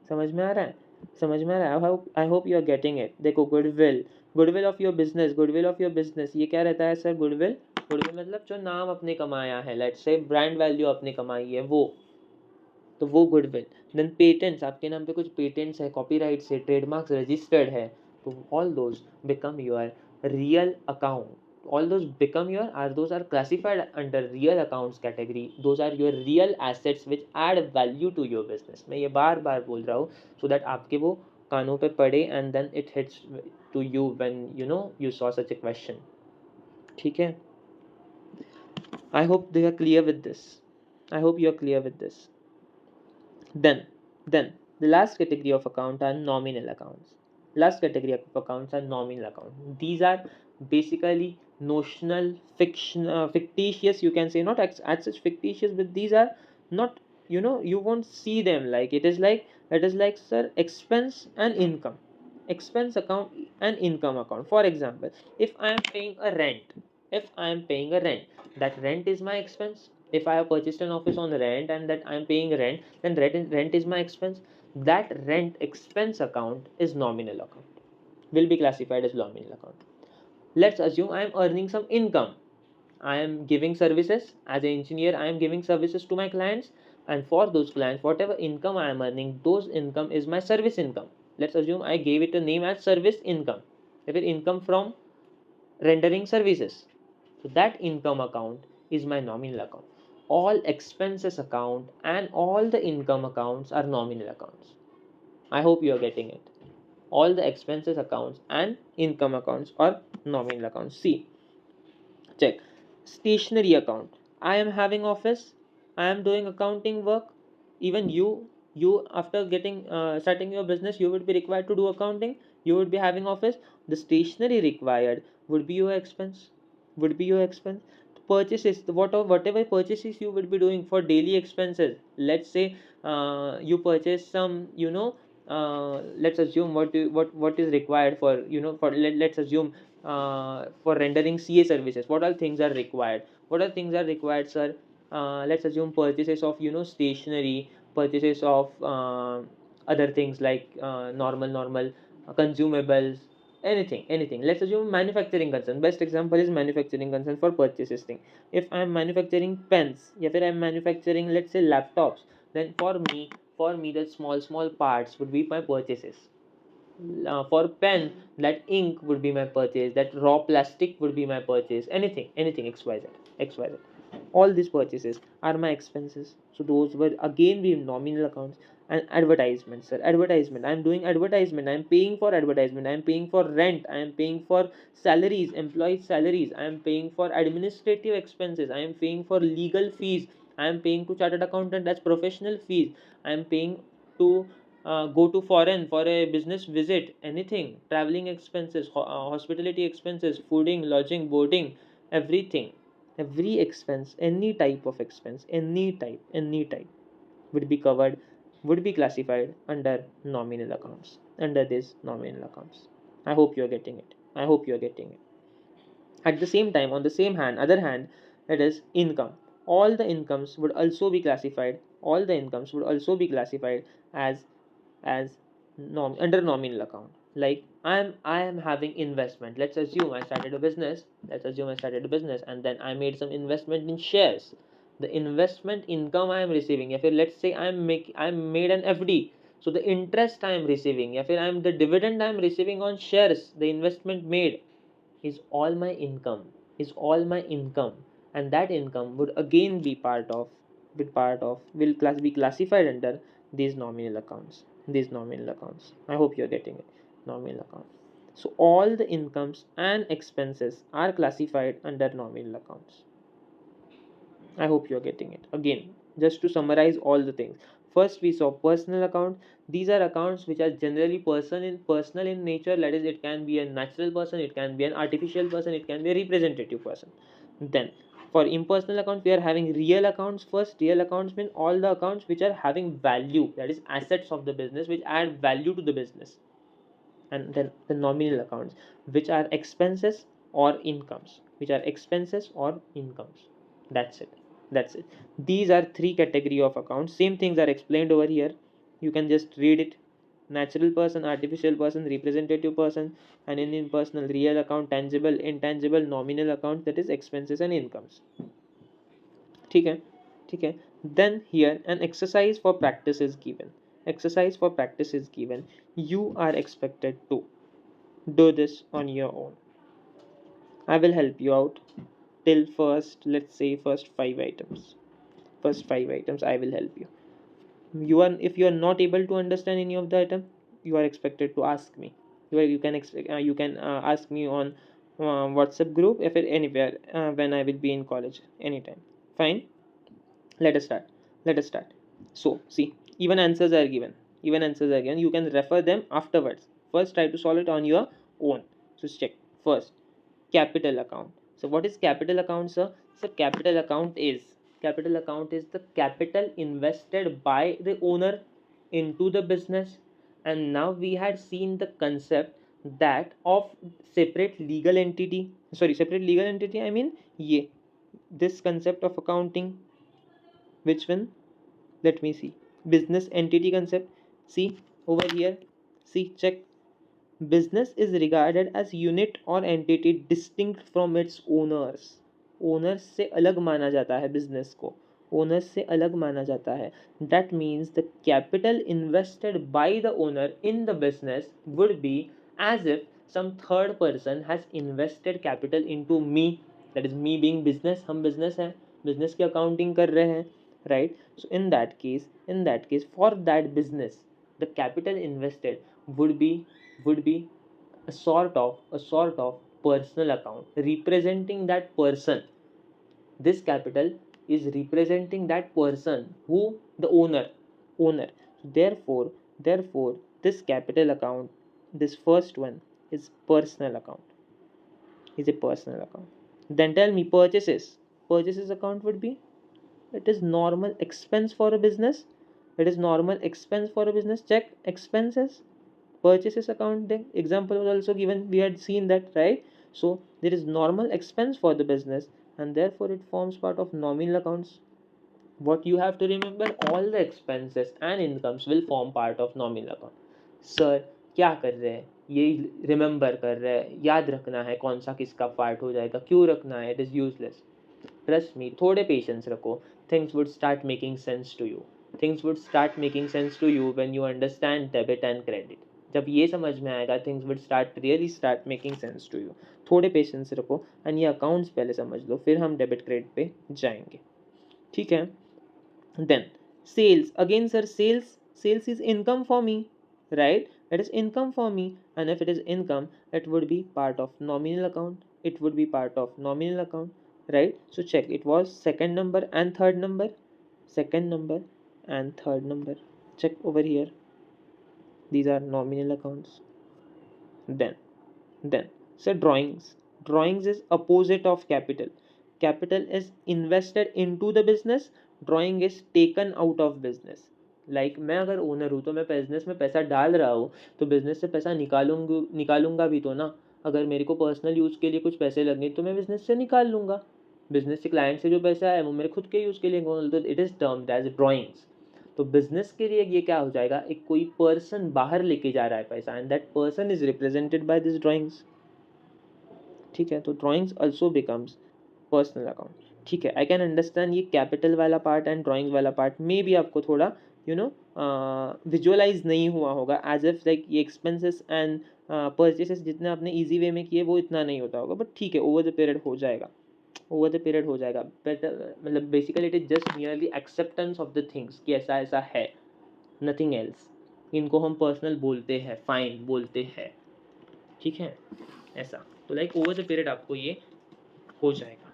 [SPEAKER 1] समझ में आ रहा है? समझ में आ रहा है? I hope you are getting it. देखो, goodwill of your business, goodwill of your business, ये क्या रहता है सर? गुडविल, गुडविल मतलब जो नाम आपने कमाया है, लेट्स से ब्रांड वैल्यू आपने कमाई है वो, तो वो गुडविल. देन पेटेंट्स, आपके नाम पे कुछ पेटेंट्स है, कॉपीराइट्स है, ट्रेडमार्क्स रजिस्टर्ड है, तो all those become your real account. All those become your are those are classified under real accounts category. Those are your real assets which add value to your business. मैं ये बार बार बोल रहा हूँ so that आपके वो कानों पे पड़े and then it hits to you when you know you saw such a question. ठीक है? I hope they are clear with this. I hope you are clear with this. Then the last category of account are nominal accounts. Last category of accounts are nominal accounts. These are basically notional, fiction, fictitious, you can say, not as such fictitious, but these are not, you won't see them like it is like sir, expense and income, expense account and income account. For example, if I am paying a rent, if I am paying a rent, that rent is my expense. If I have purchased an office on rent and that I am paying rent, then rent is my expense. That rent expense account is nominal account, will be classified as nominal account. Let's assume I am earning some income. I am giving services as an engineer. I am giving services to my clients, and for those clients, whatever income I am earning, those income is my service income. Let's assume I gave it a name as service income. If it income from rendering services, so that income account is my nominal account. All expenses account and all the income accounts are nominal accounts. I hope you are getting it. All the expenses accounts and income accounts are nominal accounts. See, check. Stationary account. I am having office. I am doing accounting work. Even you after getting starting your business, you would be required to do accounting. You would be having office. The stationery required would be your expense. Would be your expense. Purchases, whatever purchases you would be doing for daily expenses. Let's say you purchase some, let's assume what is required for, for let's assume for rendering CA services. What all things are required? What all things are required, sir? Let's assume purchases of, stationery, purchases of other things like normal consumables, anything. Let's assume manufacturing concern. Best example is manufacturing concern for purchases thing. If I am manufacturing pens, if I am manufacturing, let's say, laptops, then for me the small parts would be my purchases. For pen, that ink would be my purchase, that raw plastic would be my purchase, anything xyz. All these purchases are my expenses, so those were again be nominal accounts. And advertisement, sir, advertisement, I am doing advertisement, I am paying for advertisement, I am paying for rent, I am paying for salaries, employees salaries, I am paying for administrative expenses, I am paying for legal fees, I am paying to chartered accountant as professional fees, I am paying to go to foreign for a business visit, anything, traveling expenses, hospitality expenses, fooding, lodging, boarding, everything, every expense, any type of expense, any type would be covered, would be classified under nominal accounts, under this nominal accounts. I hope you are getting it. I hope you are getting it. At the same time, on the same hand, other hand, it is income. All the incomes would also be classified. All the incomes would also be classified as under nominal account. Like I am having investment. Let's assume I started a business and then I made some investment in shares. The investment income I am receiving, if let's say I made an FD, so the interest I am receiving, if I am the dividend I am receiving on shares, the investment made is all my income, and that income would again be classified under these nominal accounts. I hope you're getting it. Nominal account. So all the incomes and expenses are classified under nominal accounts. I hope you're getting it. Again, just to summarize all the things. First, we saw personal account. These are accounts which are generally personal in nature. That is, it can be a natural person, it can be an artificial person, it can be a representative person. Then, For impersonal accounts, we are having real accounts first. Real accounts mean all the accounts which are having value, that is assets of the business which add value to the business. And then the nominal accounts, which are expenses or incomes, which are expenses or incomes. That's it. That's it. These are three category of accounts. Same things are explained over here. You can just read it. Natural person, artificial person, representative person, and in impersonal, real account, tangible, intangible, nominal account, that is expenses and incomes. ठीक है, ठीक है. Then here an exercise for practice is given. Exercise for practice is given. You are expected to do this on your own. I will help you out till first, let's say first 5 items. First 5 items I will help you. You are, if you are not able to understand any of the item, you are expected to ask me. You can ask me on WhatsApp group, if it anywhere, when I will be in college anytime. Fine. Let us start. Let us start. So see, even answers are given. Even answers are given. You can refer them afterwards. First, try to solve it on your own. So check first. Capital account. So what is capital account, sir? So capital account is the capital invested by the owner into the business. And now we had seen the concept that of separate legal entity. Sorry, separate legal entity. I mean, yeah, this concept of accounting. Which one? Let me see. Business entity concept. See over here. See, check. Business is regarded as unit or entity distinct from its owners. Owners से अलग माना जाता है business को. Owners से अलग माना जाता है. That means the capital invested by the owner in the business would be as if some third person has invested capital into me. That is me being business. हम business हैं, business की accounting कर रहे हैं, right? So in that case, for that business, the capital invested would be a sort of personal account representing that person. This capital is representing that person, who? The owner. Therefore this capital account, this first one, is personal account, is a personal account. Then tell me, purchases account would be, it is normal expense for a business. It is normal expense for a business. Check expenses. Purchases accounting example was also given. We had seen that, right? So there is normal expense for the business, and therefore it forms part of nominal accounts. What you have to remember, all the expenses and incomes will form part of nominal account. Sir क्या कर रहे हैं, ये remember कर रहे हैं, याद रखना है कौन सा किसका पार्ट हो जाएगा, क्यों रखना है, it is useless. Trust me, थोड़े पेशेंस रखो. Things would start making sense to you. Things would start making sense to you when you understand debit and credit. जब ये समझ में आएगा, things would start making sense to you. थोड़े patience रखो and ये अकाउंट्स पहले समझ लो, फिर हम डेबिट क्रेडिट पे जाएंगे. ठीक है. Then sales again, sir. Sales is income for me, right? It is income for me, and if it is income, it would be part of nominal account. It would be part of nominal account, right? So check. It was second number and third number. Second number and third number. Check over here. These are nominal accounts. Then so drawings is opposite of capital. Capital is invested into the business. Drawing is taken out of business. Like मैं अगर owner हूँ तो मैं business में पैसा डाल रहा हूँ, तो बिजनेस से पैसा निकालूंगा भी तो ना. अगर मेरे को पर्सनल यूज़ के लिए कुछ पैसे लगे तो मैं बिजनेस से निकाल लूँगा. बिजनेस से क्लाइंट से जो पैसा है वो मेरे खुद के यूज़ के लिए, तो it is termed as drawings. तो बिजनेस के लिए ये क्या हो जाएगा, एक कोई पर्सन बाहर लेके जा रहा है पैसा, and that person is represented by this drawings. ठीक है. तो drawings also becomes personal account. ठीक है. आई कैन अंडरस्टैंड ये कैपिटल वाला पार्ट एंड ड्राइंग वाला पार्ट मे भी आपको थोड़ा विजुअलाइज नहीं हुआ होगा, एज इफ लाइक ये एक्सपेंसेस एंड परचेसेस जितने आपने ईजी वे में किए वो इतना नहीं होता होगा, बट ठीक है, ओवर द पीरियड हो जाएगा. बेटर, मतलब basically it is just nearly acceptance of the things कि ऐसा ऐसा है, नथिंग एल्स. इनको हम पर्सनल बोलते हैं, फाइन बोलते हैं. ठीक है. ऐसा तो लाइक ओवर द पीरियड आपको ये हो जाएगा.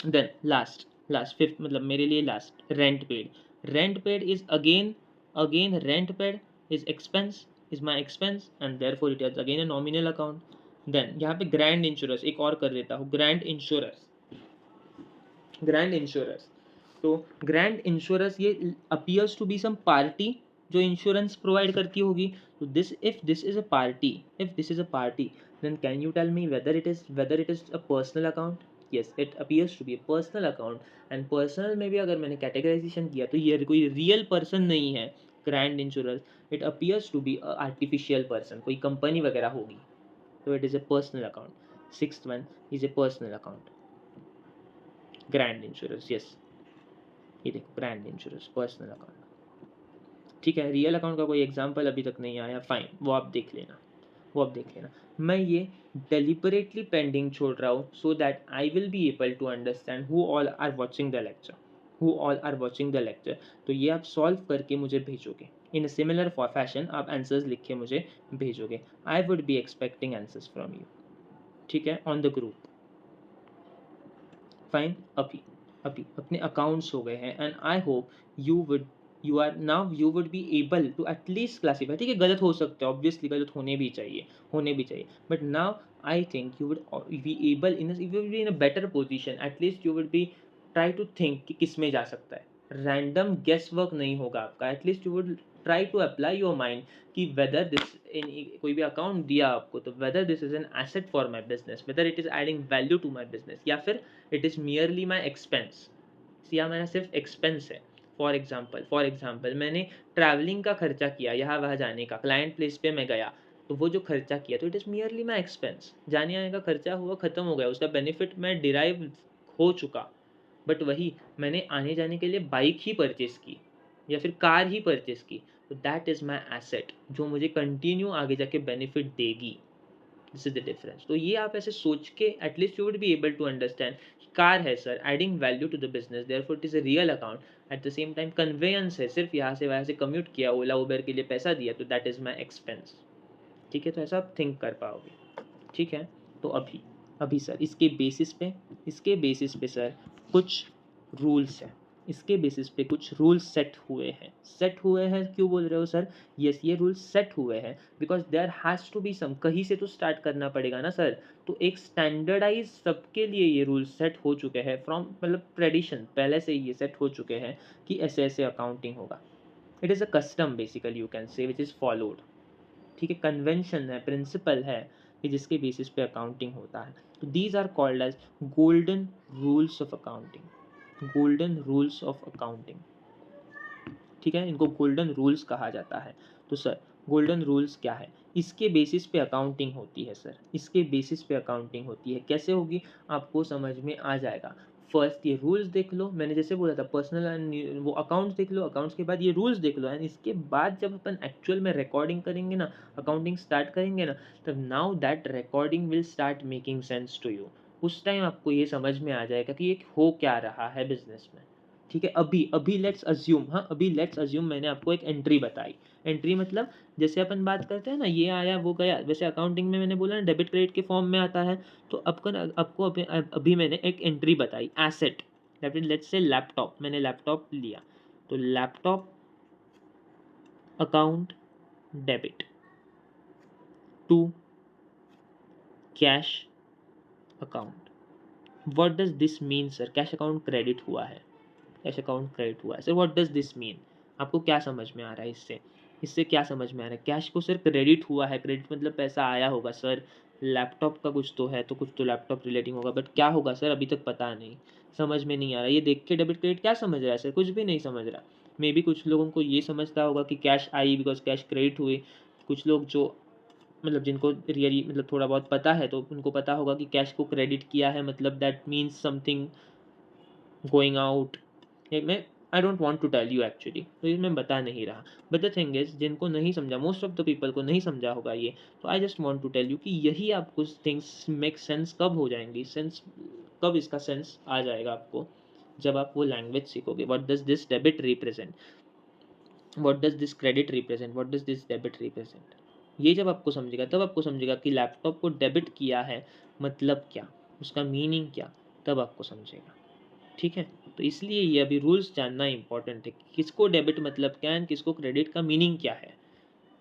[SPEAKER 1] देन लास्ट फिफ्थ, मतलब मेरे लिए last, rent paid is again rent paid is expense, is my expense, and therefore it is again a nominal account. Then यहाँ पे ग्रैंड इंश्योरेंस एक और कर देता हूँ. ग्रैंड इंश्योरेंस ग्रैंड इंश्योरेंस, तो ग्रैंड इंश्योरेंस ये appears to be some party जो इंश्योरेंस प्रोवाइड करती होगी. तो this if this is a party, if this is a party, then can you tell me whether it is a personal account? Yes, it appears to be a personal account. and personal में भी अगर मैंने categorisation किया तो ये कोई real person नहीं है Grand Insurance. It appears to be a artificial person, कोई कंपनी वगैरह होगी. तो it is a personal account. Sixth one is a personal account. Grand Insurance, yes, ये देखो ग्रैंड इंश्योरेंस पर्सनल अकाउंट. ठीक है, रियल अकाउंट का कोई एग्जांपल अभी तक नहीं आया, फाइन, वो आप देख लेना, वो आप देख लेना. मैं ये डेलिबरेटली पेंडिंग छोड़ रहा हूँ so that I will be able to understand who all are watching the lecture, who all are watching the lecture. तो ये आप सॉल्व करके मुझे भेजोगे इन अ सिमिलर फैशन, आप आंसर्स लिख के मुझे भेजोगे. I would be expecting answers from you. ठीक है, ऑन द ग्रुप. फाइन, अभी अभी अपने अकाउंट्स हो गए हैं and I hope you would be able to at least classify. ठीक है, गलत हो सकते हैं, ऑब्वियसली गलत होने भी चाहिए, होने भी चाहिए, but now I think you would be able you will be in a better position. At least you would be try to think कि किस में जा सकता है. रैंडम गेस वर्क नहीं होगा आपका. At least you would try to apply your mind कि वेदर दिस इन कोई भी अकाउंट दिया आपको तो whether this is an asset for my business, whether it is adding value to my business, या फिर it is merely my expense, या मेरा सिर्फ एक्सपेंस है. फॉर एग्जाम्पल मैंने ट्रैवलिंग का खर्चा किया, यहाँ वहाँ जाने का, क्लाइंट प्लेस पे मैं गया, तो वो जो खर्चा किया तो it is merely my expense. जाने आने का खर्चा हुआ, ख़त्म हो गया, उसका बेनिफिट मैं डिराइव हो चुका. बट वही मैंने आने जाने के लिए बाइक ही परचेस की या फिर कार ही परचेस की, तो दैट इज़ माई एसेट जो मुझे कंटिन्यू आगे जाके बेनिफिट देगी. This is the difference. तो ये आप ऐसे सोच के at least you would be able to understand. Car है sir, adding value to the business, therefore it is a real account. At the same time conveyance है, सिर्फ यहाँ से वहाँ से कम्यूट किया, ओला उबर के लिए पैसा दिया, तो दैट इज माई एक्सपेंस. ठीक है, तो ऐसा आप थिंक कर पाओगे. ठीक है, तो अभी अभी सर इसके बेसिस पे सर कुछ रूल्स हैं. इसके बेसिस पे कुछ रूल्स सेट हुए हैं. क्यों बोल रहे हो सर? यस, ये रूल्स सेट हुए हैं because there has to be some, कहीं से तो स्टार्ट करना पड़ेगा ना सर. तो एक स्टैंडर्डाइज सबके लिए ये रूल्स सेट हो चुके हैं फ्रॉम, मतलब ट्रेडिशन पहले से ही ये सेट हो चुके हैं कि ऐसे ऐसे अकाउंटिंग होगा. It is a custom basically, you can say, which is followed. ठीक है, कन्वेंशन है, प्रिंसिपल है कि जिसके बेसिस पे अकाउंटिंग होता है. तो these are called as golden rules of accounting. Golden rules of accounting. ठीक है, इनको गोल्डन रूल्स कहा जाता है. तो सर गोल्डन रूल्स क्या है? इसके बेसिस पे अकाउंटिंग होती है सर, इसके बेसिस पे अकाउंटिंग होती है. कैसे होगी आपको समझ में आ जाएगा. फर्स्ट ये रूल्स देख लो, मैंने जैसे बोला था पर्सनल एंड वो अकाउंट्स देख लो, अकाउंट्स के बाद ये रूल्स देख लो, एंड इसके बाद जब अपन एक्चुअल में रिकॉर्डिंग करेंगे ना, अकाउंटिंग स्टार्ट करेंगे ना, तब now that recording will start making sense to you. उस टाइम आपको ये समझ में आ जाएगा कि ये हो क्या रहा है बिजनेस में. ठीक है, अभी अभी लेट्स अज्यूम, हाँ अभी लेट्स अज्यूम मैंने आपको एक एंट्री बताई. एंट्री मतलब जैसे अपन बात करते हैं ना, ये आया वो गया, वैसे अकाउंटिंग में मैंने बोला ना डेबिट क्रेडिट के फॉर्म में आता है. तो आपको अभी मैंने एक एंट्री बताई एसेट. लेट्स से लैपटॉप, मैंने लैपटॉप लिया, तो laptop account debit to cash account. What does this mean sir? Cash account credit हुआ है, कैश अकाउंट क्रेडिट हुआ है sir. What does this mean? आपको क्या समझ में आ रहा है इससे? इससे क्या समझ में आ रहा है? कैश को सर क्रेडिट हुआ है, क्रेडिट मतलब पैसा आया होगा सर. लैपटॉप का कुछ तो है, तो कुछ तो लैपटॉप रिलेटिंग होगा, बट क्या होगा सर अभी तक पता नहीं, समझ में नहीं आ रहा. ये देख के डेबिट क्रेडिट क्या समझ रहा है सर? कुछ भी नहीं समझ रहा. मे बी कुछ लोगों को ये समझता होगा कि cash I because cash credit हुई. कुछ लोग जो मतलब जिनको रियली मतलब थोड़ा बहुत पता है तो उनको पता होगा कि कैश को क्रेडिट किया है मतलब that means something going out. मैं I don't want to tell you actually, तो ये मैं बता नहीं रहा. बट द थिंग इज जिनको नहीं समझा, मोस्ट ऑफ द पीपल को नहीं समझा होगा ये, तो I just want to tell you कि यही आपको थिंग्स मेक सेंस कब हो जाएंगी, सेंस कब इसका सेंस आ जाएगा आपको, जब आप वो लैंग्वेज सीखोगे. What does this debit represent, what does this credit represent, what does this debit represent. ये जब आपको समझेगा तब आपको समझेगा कि लैपटॉप को डेबिट किया है मतलब क्या, उसका मीनिंग क्या, तब आपको समझेगा. ठीक है, तो इसलिए ये अभी रूल्स जानना इंपॉर्टेंट है, किसको डेबिट मतलब क्या है, किसको क्रेडिट का मीनिंग क्या है.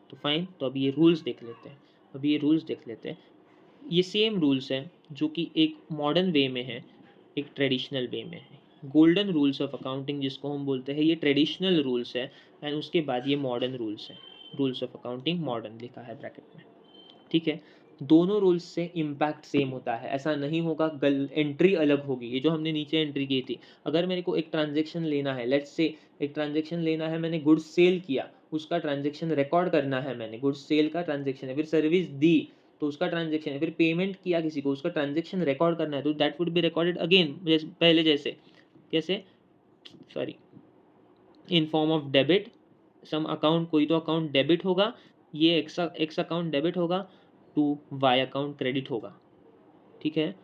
[SPEAKER 1] तो फाइन, तो अभी ये रूल्स देख लेते हैं. ये सेम रूल्स हैं जो कि एक मॉडर्न वे में है, एक ट्रेडिशनल वे में है. गोल्डन रूल्स ऑफ अकाउंटिंग जिसको हम बोलते हैं, ये ट्रेडिशनल रूल्स है, एंड उसके बाद ये मॉडर्न रूल्स है, रूल्स ऑफ अकाउंटिंग मॉडर्न लिखा है ब्रैकेट में, ठीक है। दोनों रूल्स से इम्पैक्ट सेम होता है, ऐसा नहीं होगा, एंट्री अलग होगी। ये जो हमने नीचे एंट्री की थी, अगर मेरे को एक ट्रांजेक्शन लेना है, लेट्स से एक ट्रांजेक्शन लेना है, मैंने गुड्स सेल किया, उसका ट्रांजेक्शन रिकॉर्ड करना है, मैंने गुड्स सेल का ट्रांजेक्शन है, फिर सर्विस दी तो उसका ट्रांजेक्शन है, फिर पेमेंट किया किसी को, उसका ट्रांजेक्शन रिकॉर्ड करना है, तो that would be recorded again पहले जैसे, कैसे, sorry, in form of debit, some account, कोई तो अकाउंट डेबिट होगा, ये एक्स अकाउंट डेबिट होगा, टू वाई अकाउंट क्रेडिट होगा, ठीक है,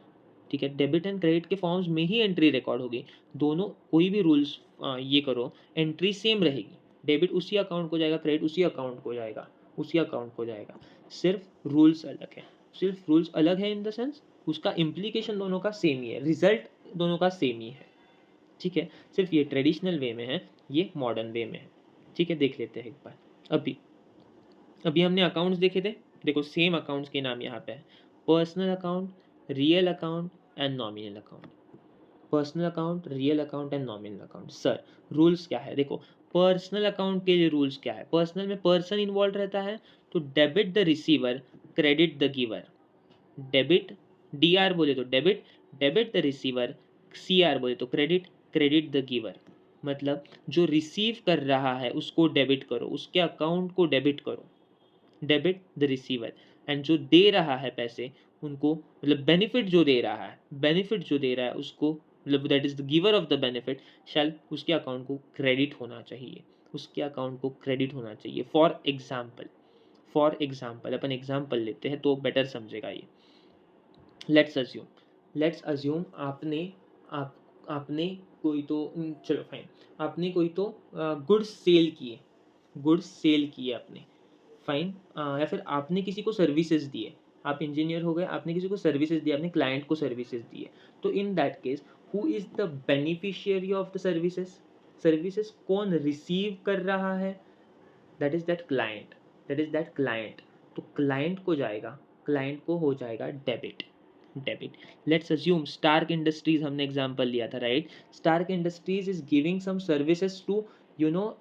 [SPEAKER 1] ठीक है। डेबिट एंड क्रेडिट के फॉर्म्स में ही एंट्री रिकॉर्ड होगी, दोनों कोई भी रूल्स ये करो, एंट्री सेम रहेगी, डेबिट उसी अकाउंट को जाएगा, क्रेडिट उसी अकाउंट को जाएगा, उसी अकाउंट को जाएगा, सिर्फ रूल्स अलग है, सिर्फ रूल्स अलग है इन द सेंस उसका इम्प्लीकेशन दोनों का सेम ही है, रिजल्ट दोनों का सेम ही है, ठीक है। सिर्फ ये ट्रेडिशनल वे में है, ये मॉडर्न वे में है, ठीक है। देख लेते हैं एक बार, अभी अभी हमने अकाउंट्स देखे थे, देखो सेम अकाउंट्स के नाम यहाँ पे है, personal account, real account and nominal account, personal account, real account and nominal account. Sir rules क्या है, देखो पर्सनल अकाउंट के लिए रूल्स क्या है, पर्सनल में पर्सन इन्वॉल्व रहता है, तो debit the receiver, credit the giver, debit, D R बोले तो debit, debit the receiver, C R बोले तो क्रेडिट, क्रेडिट द गिवर, मतलब जो रिसीव कर रहा है उसको डेबिट करो, उसके अकाउंट को डेबिट करो, डेबिट द रिसीवर, एंड जो दे रहा है पैसे उनको, मतलब बेनिफिट जो दे रहा है, बेनिफिट जो दे रहा है उसको, मतलब that is the giver of the benefit, shall उसके अकाउंट को क्रेडिट होना चाहिए, उसके अकाउंट को क्रेडिट होना चाहिए। फॉर एग्जाम्पल अपन एग्जाम्पल लेते हैं तो बेटर समझेगा ये। लेट्स अज्यूम आपने कोई तो चलो फाइन, आपने कोई तो गुड्स सेल किए आपने, फाइन, या फिर आपने किसी को सर्विसेज दिए, आप इंजीनियर हो गए, आपने किसी को सर्विसेज दिए, आपने क्लाइंट को सर्विसेज दिए, तो in that case who is the beneficiary of the services, services कौन रिसीव कर रहा है, दैट इज दैट क्लाइंट, तो क्लाइंट को जाएगा, क्लाइंट को हो जाएगा debit, debit. Let's assume Stark Industries हमने एग्जांपल लिया था, right, Stark Industries is giving some services to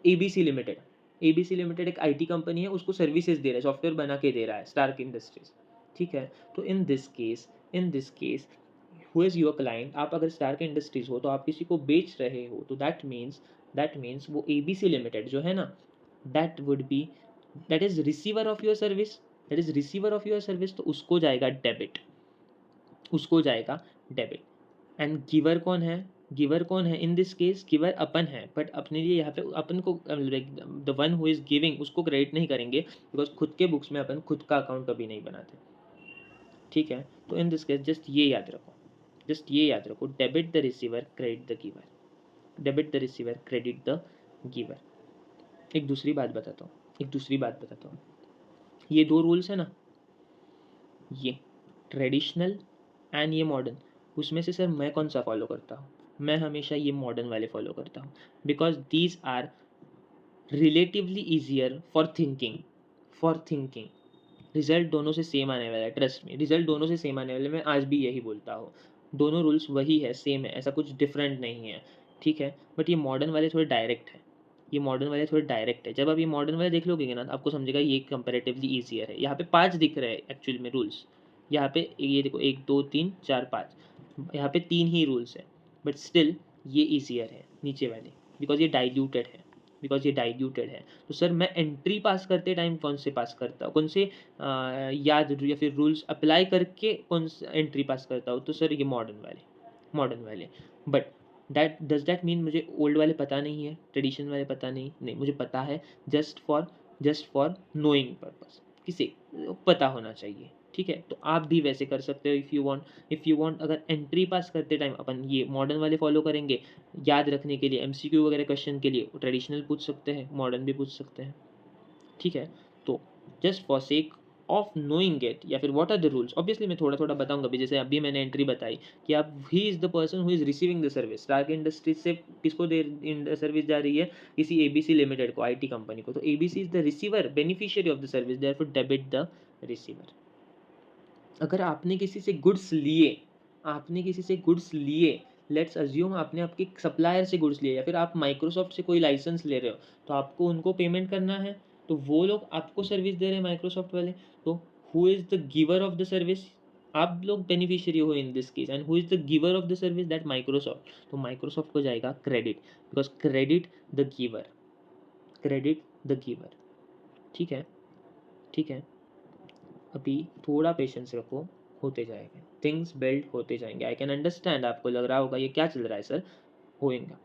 [SPEAKER 1] ABC limited, ABC limited एक आईटी कंपनी है, उसको सर्विसेज दे रहा है, सॉफ्टवेयर बना के दे रहा है स्टार्क इंडस्ट्रीज, ठीक है। तो in this case who is your client, आप अगर स्टार्क इंडस्ट्रीज हो तो आप किसी को बेच रहे हो, तो दैट मीन्स वो एबीसी लिमिटेड जो है ना, that would B, that is receiver of your service, that is receiver of your service, तो उसको जाएगा डेबिट, उसको जाएगा डेबिट। एंड गिवर कौन है इन दिस केस, गिवर अपन है, बट अपने लिए यहाँ पे अपन को the one who is giving उसको क्रेडिट नहीं करेंगे, बिकॉज खुद के बुक्स में अपन खुद का अकाउंट कभी नहीं बनाते, ठीक है। तो इन दिस केस जस्ट ये याद रखो, debit the receiver, credit the giver, debit the receiver, credit the giver. एक दूसरी बात बताता हूँ, ये दो रूल्स है ना, ये ट्रेडिशनल एंड ये मॉडर्न, उसमें से सर मैं कौन सा फॉलो करता हूँ, मैं हमेशा ये मॉडर्न वाले फॉलो करता हूँ, because these are relatively easier for thinking, result दोनों से सेम आने वाला है, ट्रस्ट में रिजल्ट दोनों से सेम आने वाले, मैं आज भी यही बोलता हूँ, दोनों रूल्स वही है, सेम है, ऐसा कुछ डिफरेंट नहीं है, ठीक है। बट ये मॉडर्न वाले थोड़े डायरेक्ट है, जब आप ये मॉडर्न वाले देख लोगे ना, आपको समझेगा ये कंपेरेटिवली ईजियर है। यहाँ पे 5 दिख रहे हैं एक्चुअल में रूल्स, यहाँ पे ये देखो 1 2 3 4 5, यहाँ पे 3 ही रूल्स है, बट स्टिल ये ईजियर है नीचे वाले, बिकॉज ये डाइल्यूटेड है। तो सर मैं एंट्री पास करते टाइम कौन से पास करता हूँ, कौन से याद या फिर रूल्स अप्लाई करके कौन सा एंट्री पास करता हूँ, तो सर ये मॉडर्न वाले। बट दैट मीन मुझे ओल्ड वाले पता नहीं है, ट्रेडिशन वाले पता नहीं, मुझे पता है, जस्ट फॉर नोइंग पर्पस, किसे पता होना चाहिए, ठीक है। तो आप भी वैसे कर सकते हो इफ़ यू वांट, अगर एंट्री पास करते टाइम अपन ये मॉडर्न वाले फॉलो करेंगे, याद रखने के लिए एमसीक्यू वगैरह क्वेश्चन के लिए ट्रेडिशनल पूछ सकते हैं, मॉडर्न भी पूछ सकते हैं, ठीक है। तो just for sake of knowing it, या फिर what are the rules, obviously मैं थोड़ा थोड़ा बताऊंगा भी, जैसे अभी मैंने एंट्री बताई कि आप ही is the person who is receiving the service, Stark Industries से किसको दे सर्विस जा रही है, किसी एबीसी लिमिटेड को, आईटी कंपनी को, तो ABC is the receiver, beneficiary of the service, therefore debit the receiver. अगर आपने किसी से गुड्स लिए लेट्स अज्यूम आपने आपके सप्लायर से गुड्स लिए या फिर आप माइक्रोसॉफ्ट से कोई लाइसेंस ले रहे हो, तो आपको उनको पेमेंट करना है, तो वो लोग आपको सर्विस दे रहे हैं माइक्रोसॉफ्ट वाले, तो who is the giver of the service? आप लोग बेनिफिशियरी हो इन this case, and who is the giver of the service? That Microsoft. तो माइक्रोसॉफ्ट को जाएगा credit, because credit the giver, credit the giver. ठीक है, ठीक है, अभी थोड़ा पेशेंस रखो, होते जाएंगे थिंग्स, बिल्ड होते जाएंगे। आई कैन अंडरस्टैंड, आपको लग रहा होगा ये क्या चल रहा है सर, होएगा।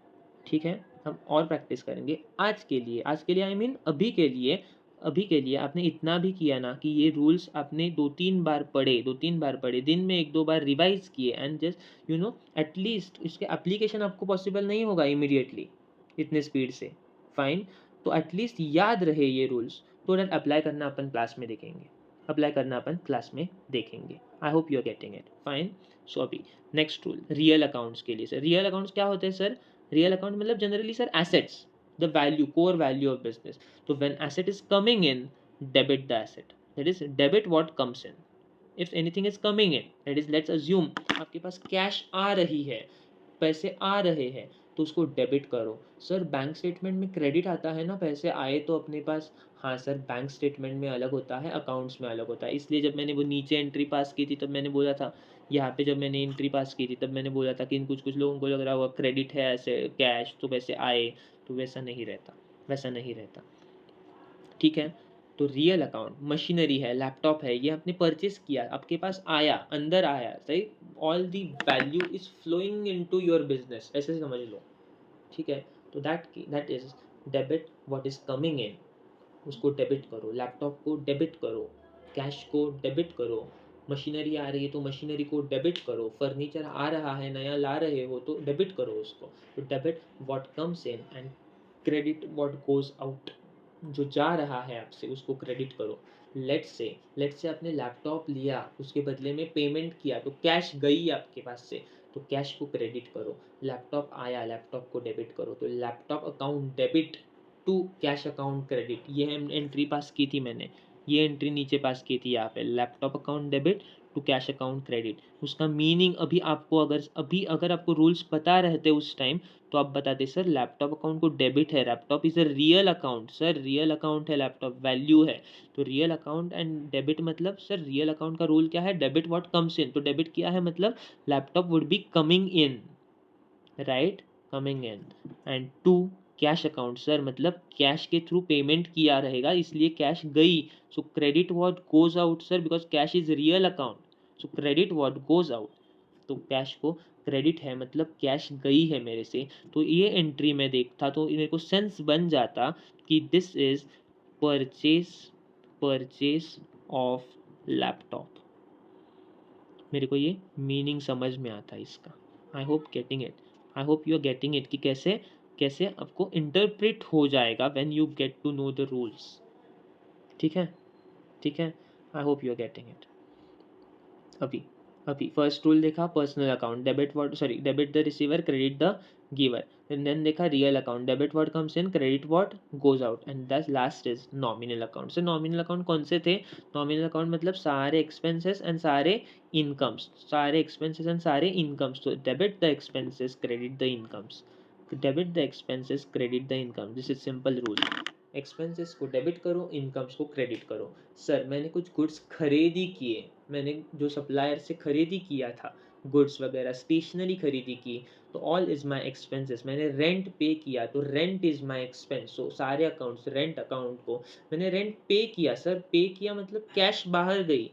[SPEAKER 1] ठीक है, हम और प्रैक्टिस करेंगे। आज के लिए, आज के लिए आई मीन अभी के लिए, अभी के लिए आपने इतना भी किया ना कि ये रूल्स आपने 2-3 बार पढ़े, 2-3 बार पढ़े, दिन में 1-2 बार रिवाइज किए, and just you know at least इसके एप्लीकेशन आपको पॉसिबल नहीं होगा इमीडिएटली इतने स्पीड से, फाइन, तो एटलीस्ट याद रहे ये रूल्स, तो दैट अप्लाई करना अपन क्लास में देखेंगे, अप्लाई करना अपन क्लास में देखेंगे। I hope you are getting it, fine. So अभी नेक्स्ट रूल रियल अकाउंट्स के लिए। सर रियल अकाउंट्स क्या होते हैं सर? रियल अकाउंट मतलब generally sir assets, the value, core value of business. तो when asset is coming in, debit the asset, that is debit what comes in. If anything is coming in, that is let's assume आपके पास cash आ रही है, पैसे आ रहे हैं, तो उसको डेबिट करो। सर बैंक स्टेटमेंट में क्रेडिट आता है ना, पैसे आए तो अपने पास, हाँ सर बैंक स्टेटमेंट में अलग होता है, अकाउंट्स में अलग होता है। इसलिए जब मैंने वो नीचे एंट्री पास की थी तब मैंने बोला था, यहाँ पे जब मैंने एंट्री पास की थी तब मैंने बोला था कि इन कुछ कुछ लोगों को लग रहा होगा क्रेडिट है ऐसे कैश तो पैसे आए, तो वैसा नहीं रहता, वैसा नहीं रहता। ठीक है, तो रियल अकाउंट मशीनरी है, लैपटॉप है, ये आपने परचेस किया, आपके पास आया, अंदर आया, सही, all the value is flowing into your business, ऐसे समझ लो। ठीक है, तो that is debit what is coming in, उसको डेबिट करो, लैपटॉप को डेबिट करो, कैश को डेबिट करो, मशीनरी आ रही है तो मशीनरी को डेबिट करो, फर्नीचर आ रहा है नया ला रहे हो तो डेबिट करो उसको। तो debit what comes in and credit what goes out, जो जा रहा है आपसे उसको क्रेडिट करो। लेट्स से आपने लैपटॉप लिया, उसके बदले में पेमेंट किया, तो कैश गई आपके पास से, तो कैश को क्रेडिट करो। लैपटॉप आया, लैपटॉप को डेबिट करो, तो laptop account debit to cash account credit. ये एंट्री पास की थी मैंने, ये एंट्री नीचे पास की थी यहाँ पे, laptop account debit to cash account credit. उसका मीनिंग अभी आपको अगर आपको रूल्स पता रहते उस टाइम, तो आप बताते सर लैपटॉप अकाउंट को डेबिट है, laptop is a real account, sir real account है, लैपटॉप वैल्यू है। तो रियल अकाउंट एंड डेबिट मतलब, सर रियल अकाउंट का रूल क्या है, डेबिट व्हाट कम्स इन, तो डेबिट किया है मतलब laptop would be coming in, right, coming in. And to cash account, sir मतलब कैश के थ्रू पेमेंट किया रहेगा, इसलिए कैश गई, so credit what goes out sir, because cash is real account, so credit what goes out. तो cash को credit है मतलब कैश गई है मेरे से, तो ये एंट्री में देखता तो मेरे को सेंस बन जाता कि this is purchase, purchase of laptop, मेरे को ये मीनिंग समझ में आता है इसका। I hope getting it, I hope you are getting it कि कैसे कैसे आपको इंटरप्रेट हो जाएगा when you get to know the rules. ठीक है, ठीक है, I hope you are getting it. अभी अभी फर्स्ट रूल देखा personal account, debit what, sorry, debit the receiver, credit the giver. Then देखा real account, debit what comes in, credit what goes out, and that last is nominal account. से nominal account कौन से थे? Nominal account मतलब सारे expenses and सारे incomes, सारे expenses and सारे इनकम्स। तो debit the expenses, credit the incomes, debit the expenses, credit the income, this is simple rule. Expenses को डेबिट करो, इनकम्स को क्रेडिट करो। सर मैंने कुछ गुड्स खरीदी किए, मैंने जो सप्लायर से खरीदी किया था, गुड्स वगैरह स्टेशनरी खरीदी की, तो ऑल इज माई एक्सपेंसेस। मैंने रेंट पे किया, तो रेंट इज माई एक्सपेंस। सो सारे अकाउंट्स, रेंट अकाउंट को मैंने रेंट पे किया, सर पे किया मतलब कैश बाहर गई,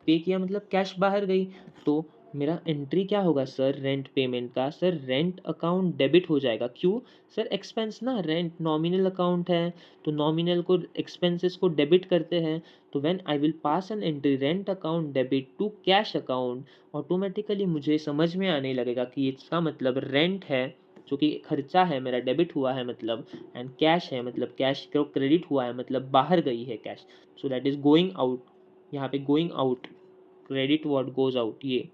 [SPEAKER 1] पे किया मतलब कैश बाहर गई, तो मेरा एंट्री क्या होगा सर रेंट पेमेंट का, सर रेंट अकाउंट डेबिट हो जाएगा। क्यों सर? एक्सपेंस ना, रेंट नॉमिनल अकाउंट है, तो नॉमिनल को एक्सपेंसेस को डेबिट करते हैं, तो when I will pass an entry rent account debit to cash account, automatically मुझे समझ में आने लगेगा कि इसका मतलब रेंट है जो कि खर्चा है मेरा, डेबिट हुआ है मतलब, एंड कैश है मतलब कैश को क्रेडिट हुआ है मतलब बाहर गई है cash, so that is going out. यहाँ पे going out, credit what goes out, ये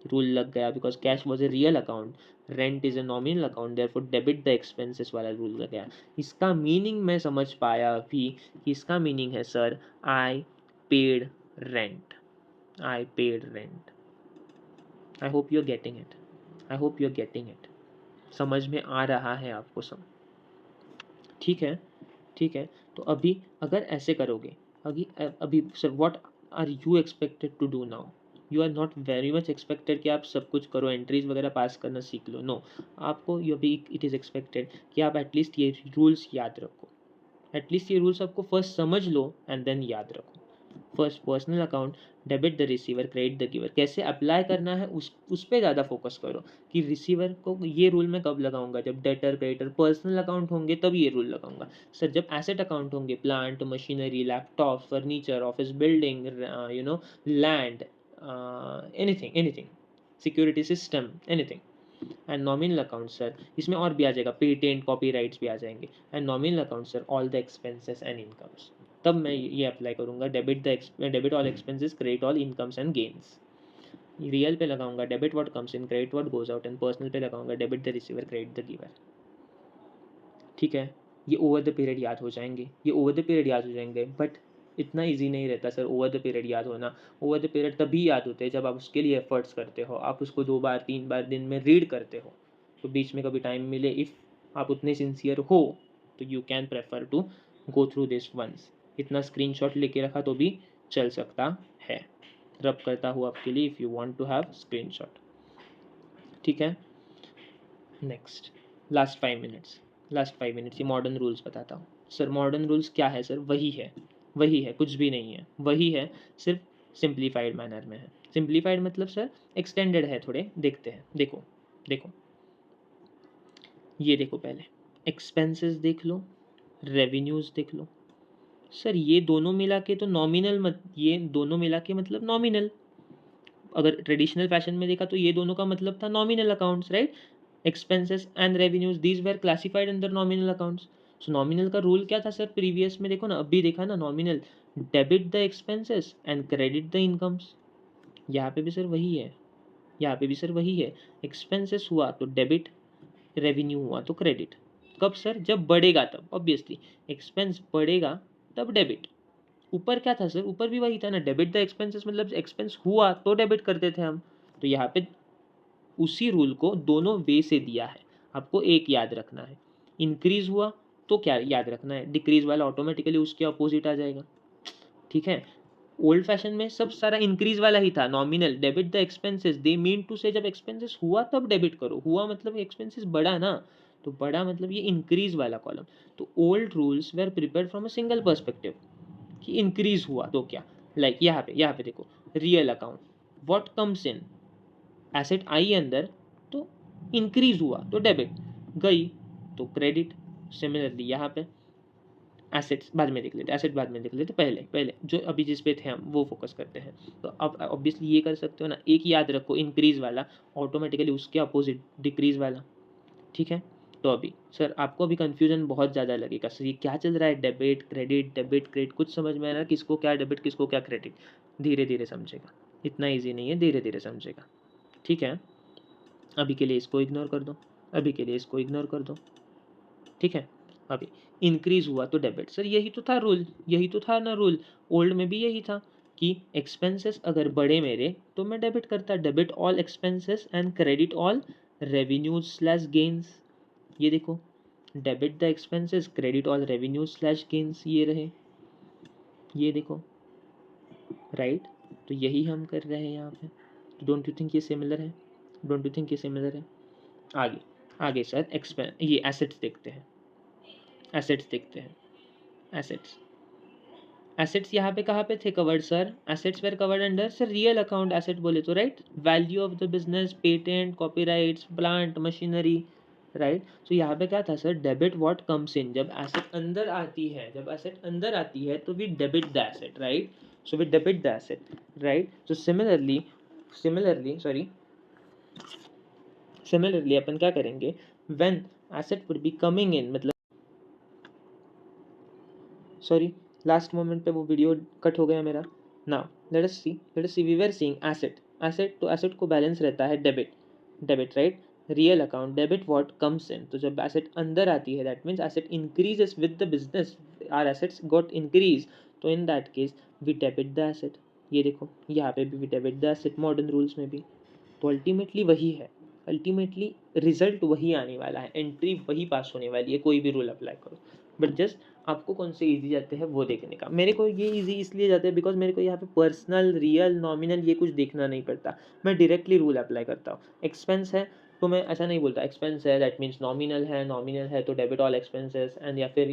[SPEAKER 1] रूल लग गया, because cash was a real account, rent is a nominal account, therefore debit the expenses वाला रूल लग गया। इसका मीनिंग मैं समझ पाया अभी कि इसका मीनिंग है sir I paid rent, I paid rent. I hope you are getting it, I hope you are getting it, समझ में आ रहा है आपको सब, ठीक है, ठीक है। तो अभी अगर ऐसे करोगे, अभी अभी sir what are you expected to do now, you are not very much expected कि आप सब कुछ करो, एंट्रीज वगैरह पास करना सीख लो, नो, आपको यू अभी इट इज़ एक्सपेक्टेड कि आप एटलीस्ट ये रूल्स याद रखो, एटलीस्ट ये रूल्स आपको फर्स्ट समझ लो एंड देन याद रखो। First personal account, debit the receiver, credit the giver, कैसे अप्लाई करना है उस पर ज़्यादा फोकस करो कि रिसीवर को ये रूल मैं कब लगाऊंगा, जब डेटर क्रेडिटर पर्सनल अकाउंट होंगे तब ये रूल लगाऊंगा। सर जब एसेट अकाउंट होंगे, plant machinery, laptop, furniture, office building, land, anything anything, security system, anything. And nominal account sir, इसमें और भी आ जाएगा, पेटेंट कॉपीराइट्स भी आ जाएंगे। And nominal account sir, all the expenses and incomes, तब मैं ये अप्लाई करूंगा, debit all expenses, credit all incomes and gains. Real पे लगाऊंगा debit what comes in, credit what goes out, and personal पे लगाऊंगा debit the receiver, credit the giver, ठीक है। ये ओवर द पीरियड याद हो जाएंगे, ये ओवर द पीरियड याद हो जाएंगे, बट इतना इजी नहीं रहता सर ओवर द पीरियड याद होना। ओवर द पीरियड तभी याद होते हैं जब आप उसके लिए एफर्ट्स करते हो, आप उसको 2 बार 3 बार दिन में रीड करते हो। तो बीच में कभी टाइम मिले, इफ़ आप उतने सिंसियर हो तो you can prefer to go through this once. इतना स्क्रीनशॉट लेके रखा तो भी चल सकता है, रब करता हूँ आपके लिए, if you want to have screenshot, ठीक है। नेक्स्ट, लास्ट 5 मिनट्स ये मॉडर्न रूल्स बताता हूँ। सर मॉडर्न रूल्स क्या है सर, वही है, कुछ भी नहीं है, वही है, सिर्फ सिंप्लीफाइड मैनर में है। सिंप्लीफाइड मतलब सर एक्सटेंडेड है थोड़े, देखते हैं, देखो देखो, ये देखो, पहले एक्सपेंसेस देख लो, रेवेन्यूज़ देख लो। सर ये दोनों मिला के तो नॉमिनल, मत ये दोनों मिला के मतलब नॉमिनल, अगर ट्रेडिशनल फैशन में देखा तो ये दोनों का मतलब था nominal accounts, right. Expenses and revenues these were classified under nominal accounts. So nominal का रूल क्या था सर प्रीवियस में, देखो ना, अभी देखा ना, nominal debit the expenses and credit the incomes. यहाँ पे भी सर वही है, यहाँ पे भी सर वही है, एक्सपेंसेस हुआ तो डेबिट, रेवेन्यू हुआ तो क्रेडिट। कब सर, जब बढ़ेगा तब, ऑब्वियसली एक्सपेंस बढ़ेगा तब डेबिट। ऊपर क्या था सर, ऊपर भी वही था ना, डेबिट द एक्सपेंसेस मतलब एक्सपेंस हुआ तो डेबिट करते थे हम। तो यहाँ पे उसी रूल को दोनों वे से दिया है, आपको एक याद रखना है, इंक्रीज हुआ तो क्या याद रखना है, डिक्रीज वाला ऑटोमेटिकली उसके अपोजिट आ जाएगा, ठीक है। ओल्ड फैशन में सब सारा इंक्रीज वाला ही था, nominal debit the expenses, they mean to say जब एक्सपेंसेस हुआ तब डेबिट करो, हुआ मतलब एक्सपेंसेस बढ़ा ना, तो बढ़ा मतलब ये इंक्रीज वाला कॉलम। तो old rules were prepared from a single perspective कि इंक्रीज हुआ तो क्या, लाइक यहाँ पे देखो, real account what comes in, asset आई अंदर तो इंक्रीज हुआ तो डेबिट, गई तो क्रेडिट। सिमिलरली यहाँ पे एसेट्स बाद में देख लेते, एसेट बाद में देख लेते, पहले पहले जो अभी जिस पे थे हम वो फोकस करते हैं। तो अब ऑब्वियसली ये कर सकते हो ना, एक याद रखो इंक्रीज वाला, ऑटोमेटिकली उसके अपोजिट डिक्रीज वाला, ठीक है। तो अभी सर आपको अभी कन्फ्यूजन बहुत ज़्यादा लगेगा, सर ये क्या चल रहा है, डेबिट क्रेडिट, कुछ समझ में आ रहा है, किसको क्या डेबिट किसको क्या क्रेडिट, धीरे धीरे समझेगा, इतना ईजी नहीं है, धीरे धीरे समझेगा, ठीक है। अभी के लिए इसको इग्नोर कर दो, अभी के लिए इसको इग्नोर कर दो, ठीक है। अभी इंक्रीज हुआ तो डेबिट, सर यही तो था रूल, यही तो था ना रूल, ओल्ड में भी यही था कि एक्सपेंसेस अगर बढ़े मेरे तो मैं डेबिट करता, debit all expenses and credit all revenues slash gains. ये देखो, debit the expenses, credit all revenues slash gains, ये रहे, ये देखो, राइट। तो यही हम कर रहे हैं यहाँ पे। तो डोंट यू थिंक ये सिमिलर है, डोंट यू थिंक ये सिमिलर है। आगे आगे सर ये एसेट्स देखते हैं, एसेट्स देखते हैं, एसेट्स, एसेट्स यहाँ पे कहाँ पे थे covered sir, assets were covered under sir real account, asset बोले तो right, value of the business, patent, copyrights, plant machinery, right. So यहाँ पे क्या था sir, debit what comes in, जब एसेट अंदर आती है, जब एसेट अंदर आती है तो we debit the asset, right. So we debit the asset, right. So similarly अपन क्या करेंगे, when asset would be coming in, मतलब सॉरी लास्ट मोमेंट पे वो वीडियो कट हो गया मेरा। Now let us see we were seeing asset, asset तो एसेट को बैलेंस रहता है debit, debit right, real account debit what comes in, तो जब एसेट अंदर आती है that means asset increases with the business, are assets got increase, तो in that case we debit the asset. ये देखो यहाँ पे भी we debit the asset, modern rules में भी, तो अल्टीमेटली वही है, अल्टीमेटली रिजल्ट वही आने वाला है, एंट्री वही पास होने वाली है, कोई भी रूल अप्लाई करो, बट जस्ट आपको कौन से ईजी जाते हैं वो देखने का। मेरे को ये ईजी इसलिए जाते हैं बिकॉज मेरे को यहाँ पे पर्सनल, रियल, नॉमिनल ये कुछ देखना नहीं पड़ता, मैं डायरेक्टली रूल अप्लाई करता हूँ। एक्सपेंस है तो मैं ऐसा नहीं बोलता एक्सपेंस है दैट मीन्स नॉमिनल है तो डेबिट ऑल एक्सपेंसेस, एंड या फिर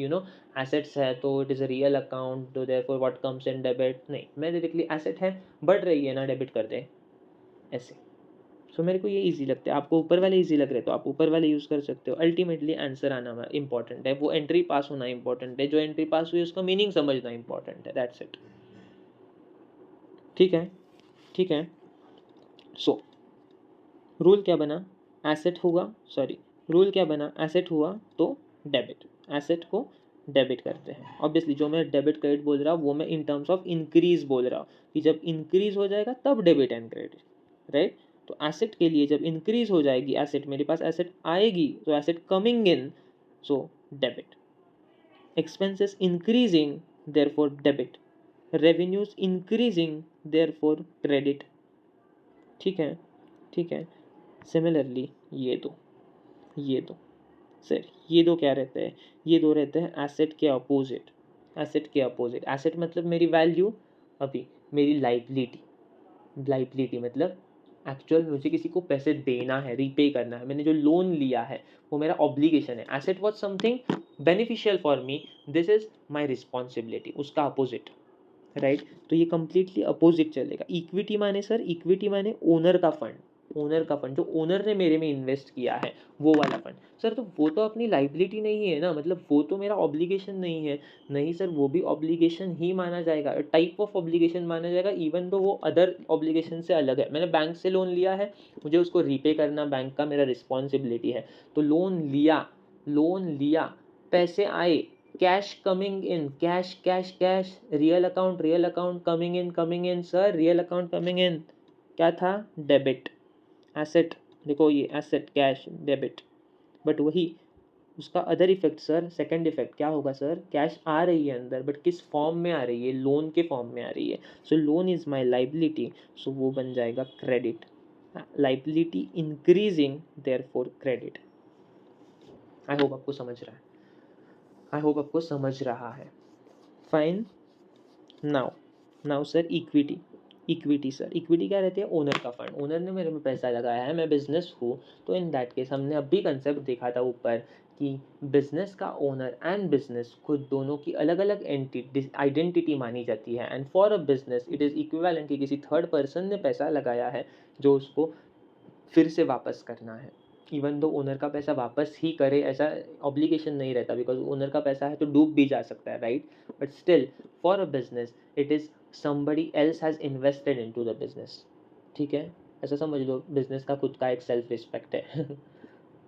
[SPEAKER 1] एसेट्स है तो it is a real account तो therefore what comes in debit, नहीं, मैं डायरेक्टली एसेट है बढ़ रही है ना डेबिट कर दे ऐसे। सो मेरे को ये इजी लगता है, आपको ऊपर वाले इजी लग रहे तो आप ऊपर वाले यूज़ कर सकते हो। अल्टीमेटली आंसर आना इंपॉर्टेंट है, वो एंट्री पास होना इंपॉर्टेंट है, जो एंट्री पास हुई उसका मीनिंग समझना इंपॉर्टेंट है, दैट्स इट। ठीक है, ठीक है। सो रूल क्या बना, एसेट होगा, सॉरी, रूल क्या बना, एसेट हुआ तो डेबिट, एसेट को डेबिट करते हैं। ऑब्वियसली जो मैं डेबिट क्रेडिट बोल रहा हूँ वो मैं इन टर्म्स ऑफ इंक्रीज बोल रहा हूँ कि जब इंक्रीज हो जाएगा तब डेबिट एंड क्रेडिट, राइट। तो एसेट के लिए जब इंक्रीज हो जाएगी एसेट, मेरे पास एसेट आएगी तो एसेट कमिंग इन, so debit. Expenses increasing therefore debit, revenues increasing therefore credit. ठीक है, ठीक है। सिमिलरली ये दो सर, ये दो क्या रहते हैं, ये दो रहते हैं एसेट के अपोजिट, एसेट के अपोजिट। एसेट मतलब मेरी वैल्यू, अभी मेरी लाइबिलिटी, लाइबिलिटी मतलब एक्चुअल मुझे किसी को पैसे देना है, रीपे करना है, मैंने जो लोन लिया है वो मेरा ऑब्लिगेशन है। Asset was something beneficial for me, this is my responsibility, उसका अपोजिट, राइट। तो ये कंप्लीटली अपोजिट चलेगा। इक्विटी माने सर, इक्विटी माने ओनर का फंड, ओनर का फंड जो ओनर ने मेरे में इन्वेस्ट किया है वो वाला फंड। सर तो वो तो अपनी लाइबिलिटी नहीं है ना, मतलब वो तो मेरा ऑब्लिगेशन नहीं है। नहीं सर, वो भी ऑब्लिगेशन ही माना जाएगा, टाइप ऑफ ऑब्लिगेशन माना जाएगा, इवन तो वो अदर ऑब्लिगेशन से अलग है। मैंने बैंक से लोन लिया है, मुझे उसको रीपे करना बैंक का मेरा रिस्पॉन्सिबिलिटी है। तो लोन लिया, पैसे आए, cash coming in, cash cash cash, real account coming in sir, real account coming in क्या था, डेबिट। एसेट, देखो ये एसेट कैश डेबिट, बट वही उसका other effect sir, second effect क्या होगा सर, कैश आ रही है अंदर बट किस फॉर्म में आ रही है, लोन के फॉर्म में आ रही है। सो लोन इज माई लाइबिलिटी, सो वो बन जाएगा credit. Liability increasing therefore credit. आई होप आपको समझ रहा है, आई होप आपको समझ रहा है। Fine. Now sir equity, equity sir, equity क्या रहती है, ओनर का फंड, ओनर ने मेरे में पैसा लगाया है, मैं बिजनेस हूँ, तो इन दैट केस हमने अभी कंसेप्ट देखा था ऊपर कि बिजनेस का ओनर एंड बिजनेस खुद दोनों की अलग अलग आइडेंटिटी मानी जाती है, and for a business it is equivalent कि किसी थर्ड पर्सन ने पैसा लगाया है जो उसको फिर से वापस करना है। इवन दो ओनर का पैसा वापस ही करे ऐसा ऑब्लिगेशन नहीं रहता, बिकॉज ओनर का पैसा है तो डूब भी जा सकता है, right. But still for a business it is somebody else has invested into the business, ठीक है, ऐसा समझ लो बिजनेस का खुद का एक सेल्फ रिस्पेक्ट है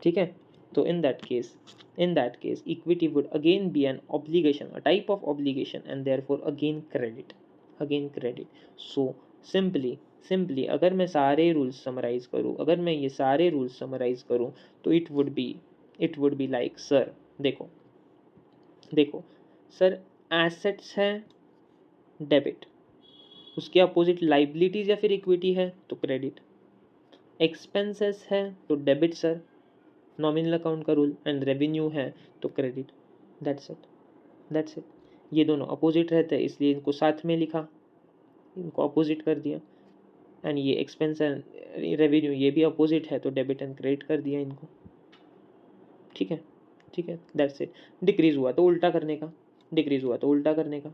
[SPEAKER 1] ठीक है। तो in that case equity would again be an obligation, a type of obligation, and therefore again credit. So simply अगर मैं सारे रूल्स समराइज करूँ, अगर मैं ये सारे रूल्स समराइज करूँ तो it would be like sir, देखो सर, एसेट्स है डेबिट, उसके अपोजिट लाइबिलिटीज या फिर इक्विटी है तो क्रेडिट, एक्सपेंसेस है तो डेबिट सर, नॉमिनल अकाउंट का रूल, एंड रेवेन्यू है तो क्रेडिट। That's it. ये दोनों अपोजिट रहते हैं इसलिए इनको साथ में लिखा, इनको अपोजिट कर दिया, एंड ये एक्सपेंस एंड रेवेन्यू ये भी अपोजिट है तो डेबिट एंड क्रेडिट कर दिया इनको। ठीक है, ठीक है, दैट्स इट। डिक्रीज हुआ तो उल्टा करने का, डिक्रीज हुआ तो उल्टा करने का,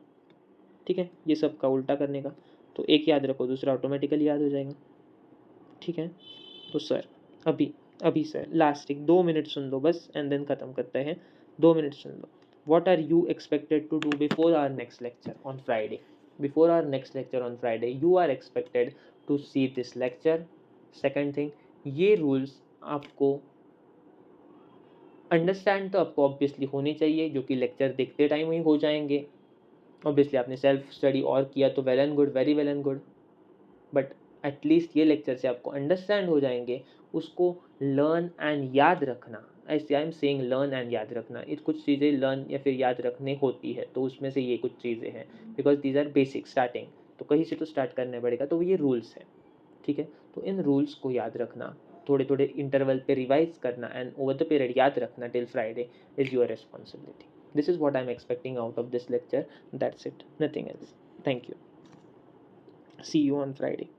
[SPEAKER 1] ठीक है, ये सब का उल्टा करने का। तो एक याद रखो दूसरा ऑटोमेटिकली याद हो जाएगा, ठीक है। तो सर अभी सर लास्ट एक 2 मिनट सुन लो बस, एंड देन ख़त्म करते हैं। 2 मिनट सुन लो। What are you expected to do before our next lecture on Friday? Before our next lecture on Friday you are expected to see this lecture. Second thing, ये rules आपको understand तो आपको obviously होने चाहिए, जो कि लेक्चर देखते time ही हो जाएंगे। ऑब्वियसली आपने सेल्फ स्टडी और किया तो well and good, very well and good, but at least ये लेक्चर से आपको अंडरस्टैंड हो जाएंगे। उसको लर्न एंड याद रखना, ऐसे I am saying learn and याद रखना, ये कुछ चीज़ें लर्न या फिर याद रखने होती है, तो उसमें से ये कुछ चीज़ें हैं, because these are basic starting, तो कहीं से तो स्टार्ट करना पड़ेगा, तो ये रूल्स है, ठीक है। तो इन रूल्स को याद रखना, थोड़े थोड़े इंटरवल पे रिवाइज करना एंड ओवर द पीरियड याद रखना till Friday is your responsibility. This is what I'm expecting out of this lecture. That's it. Nothing else. Thank you. See you on Friday.